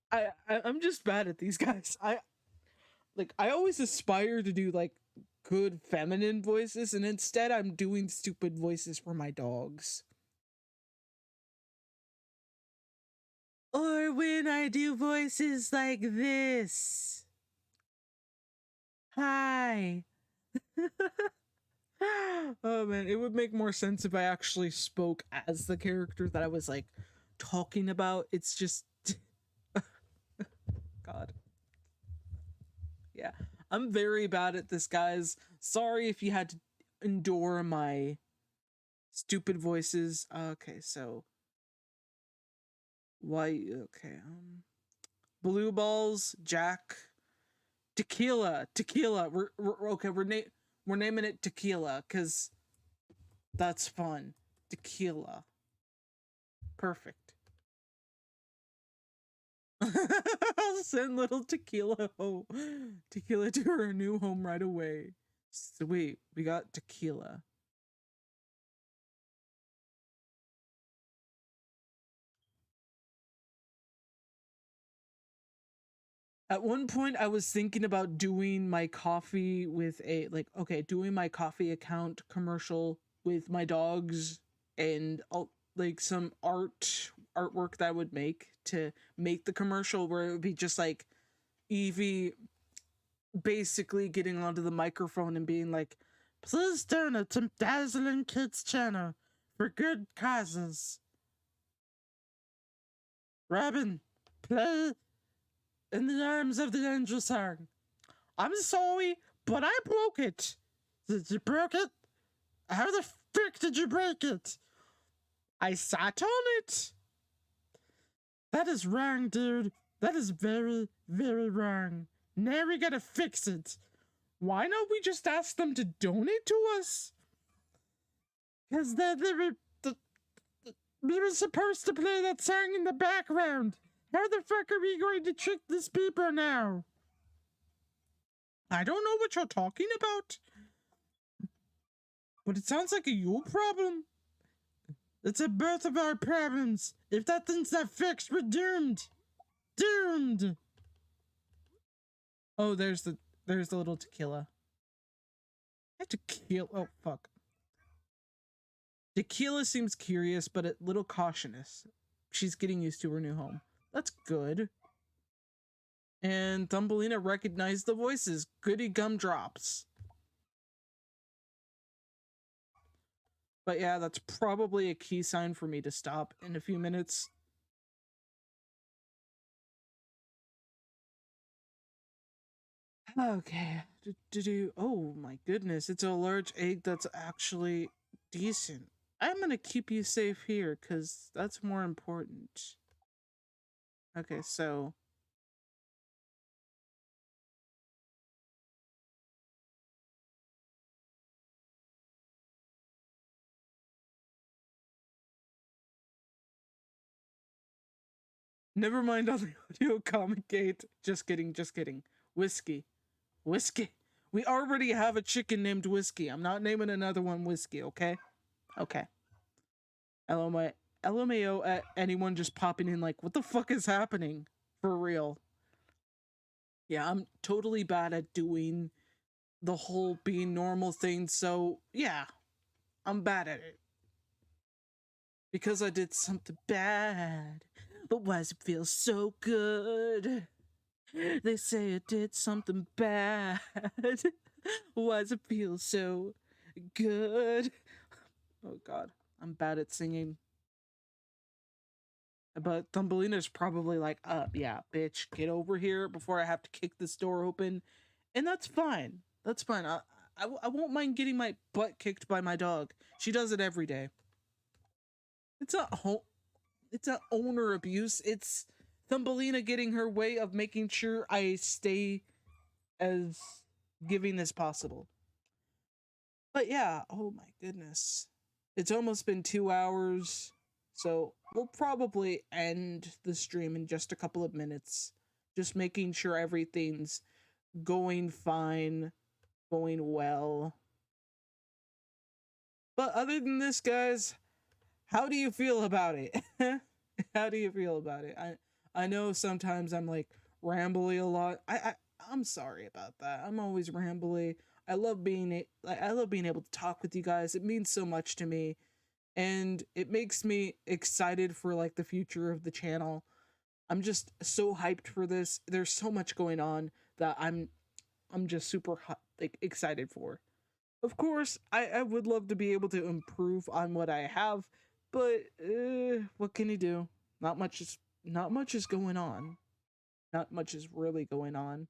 I'm just bad at these guys. I always aspire to do like good feminine voices, and instead I'm doing stupid voices for my dogs. Or when I do voices like this. Hi. Oh man, it would make more sense if I actually spoke as the character that I was like talking about. It's just God. Yeah. I'm very bad at this, guys. Sorry if you had to endure my stupid voices. Okay, so why okay, blue balls, Jack, tequila. We're okay, we're naming it tequila cuz that's fun. Tequila. Perfect. I'll send little tequila home. Tequila to her new home right away. Sweet, we got tequila. At one point, I was thinking about doing my coffee with a like, okay, doing my coffee account commercial with my dogs and like some artwork that I would make to make the commercial where it would be just like Evie basically getting onto the microphone and being like, "Please donate to Dazzling Kids channel for good causes." Robin, play in the arms of the angel song. I'm sorry, but I broke it. Did you break it? How the frick did you break it? I sat on it. That is wrong, dude. That is very, very wrong. Now we gotta fix it. Why not we just ask them to donate to us? Because we were supposed to play that song in the background. How the fuck are we going to trick these people now? I don't know what you're talking about. But it sounds like a you problem. It's a both of our problems. If that thing's not fixed, we're doomed. Doomed! Oh, there's the little tequila. Tequila. Oh, fuck. Tequila seems curious, but a little cautious. She's getting used to her new home. That's good. And Thumbelina recognized the voices. Goody gumdrops. But yeah, that's probably a key sign for me to stop in a few minutes. Okay. Oh my goodness, it's a large egg that's actually decent. I'm gonna keep you safe here because that's more important. Okay, so never mind on the audio comment gate. Just kidding, just kidding. Whiskey. Whiskey. We already have a chicken named Whiskey. I'm not naming another one Whiskey, okay? Okay. LMAO at anyone just popping in like, what the fuck is happening? For real. Yeah, I'm totally bad at doing the whole being normal thing, so yeah, I'm bad at it. Because I did something bad. But why does it feel so good? They say I did something bad. Why does it feel so good? Oh god, I'm bad at singing. But Thumbelina's probably like, yeah, bitch, get over here before I have to kick this door open. And that's fine. That's fine. I won't mind getting my butt kicked by my dog. She does it every day. It's not it's not owner abuse. It's Thumbelina getting her way of making sure I stay as giving as possible. But yeah, oh my goodness. It's almost been 2 hours. So we'll probably end the stream in just a couple of minutes. Just making sure everything's going fine, going well. But other than this, guys, how do you feel about it? How do you feel about it? I know sometimes I'm like rambly a lot. I'm sorry about that. I'm always rambly. I love being able to talk with you guys. It means so much to me, and it makes me excited for like the future of the channel. I'm just so hyped for this. There's so much going on that I'm just super like excited for. Of course, I would love to be able to improve on what I have, but what can you do? Not much is going on. Not much is really going on.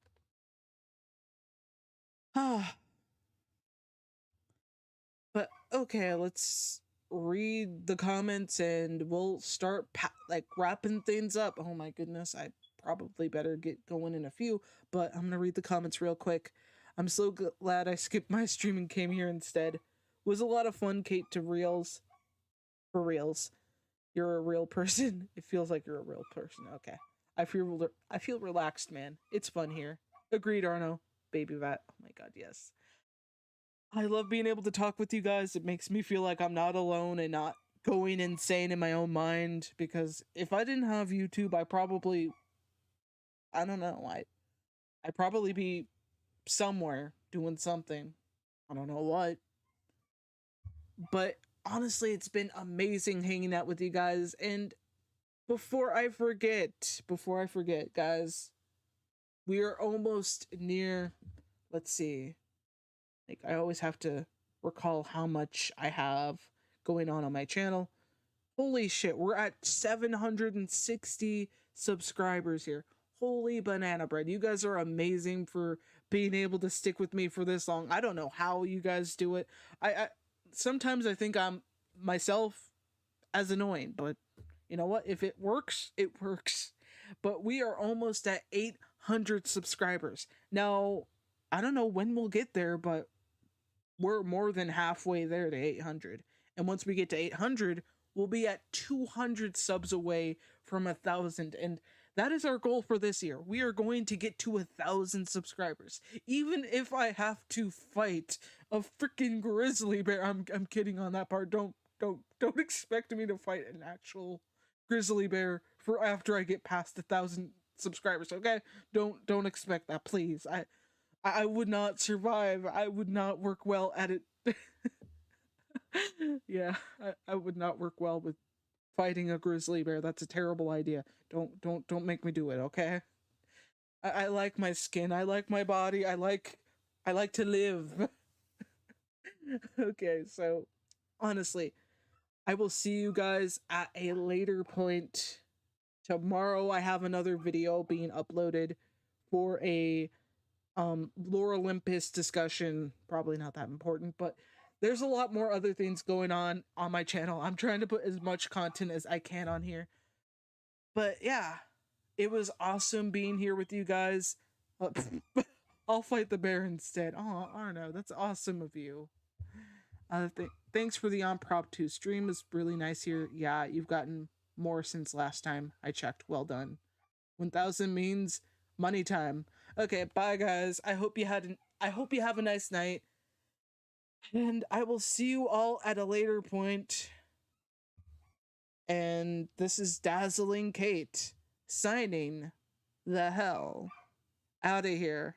But okay, let's read the comments and we'll start like wrapping things up. Oh my goodness, I probably better get going in a few, but I'm gonna read the comments real quick. I'm so glad I skipped my stream and came here instead. It was a lot of fun, Kate, to reels. For reals. You're a real person. It feels like you're a real person. Okay. I feel relaxed, man. It's fun here. Agreed, Arno. Baby vat. Oh my god, yes. I love being able to talk with you guys. It makes me feel like I'm not alone and not going insane in my own mind, because if I didn't have YouTube, I don't know, I'd probably be somewhere doing something. I don't know what. But honestly, it's been amazing hanging out with you guys. And before I forget, guys, we are almost near, let's see. Like, I always have to recall how much I have going on my channel. Holy shit, we're at 760 subscribers here. Holy banana bread. You guys are amazing for being able to stick with me for this long. I don't know how you guys do it. I sometimes I think I'm myself as annoying, but you know what? If it works, it works. But we are almost at 800 subscribers. Now, I don't know when we'll get there, but we're more than halfway there to 800. And once we get to 800, we'll be at 200 subs away from 1,000. And that is our goal for this year. We are going to get to 1,000 subscribers. Even if I have to fight a freaking grizzly bear. I'm kidding on that part. Don't expect me to fight an actual grizzly bear for after I get past 1,000 subscribers. Okay, don't expect that, please. I would not survive. I would not work well at it. Yeah, I would not work well with fighting a grizzly bear. That's a terrible idea. Don't make me do it, okay? I like my skin. I like my body. I like to live. Okay, so honestly, I will see you guys at a later point. Tomorrow I have another video being uploaded for a Lore Olympus discussion. Probably not that important, but there's a lot more other things going on my channel. I'm trying to put as much content as I can on here. But yeah, it was awesome being here with you guys. Uh, I'll fight the bear instead. Oh, Arno, that's awesome of you. Thanks for the on prop 2 stream. Is really nice here. Yeah, you've gotten more since last time I checked. Well done. 1000 means money time. Okay, bye guys. I hope you have a nice night. And I will see you all at a later point. And this is Dazzling Kate signing the hell out of here.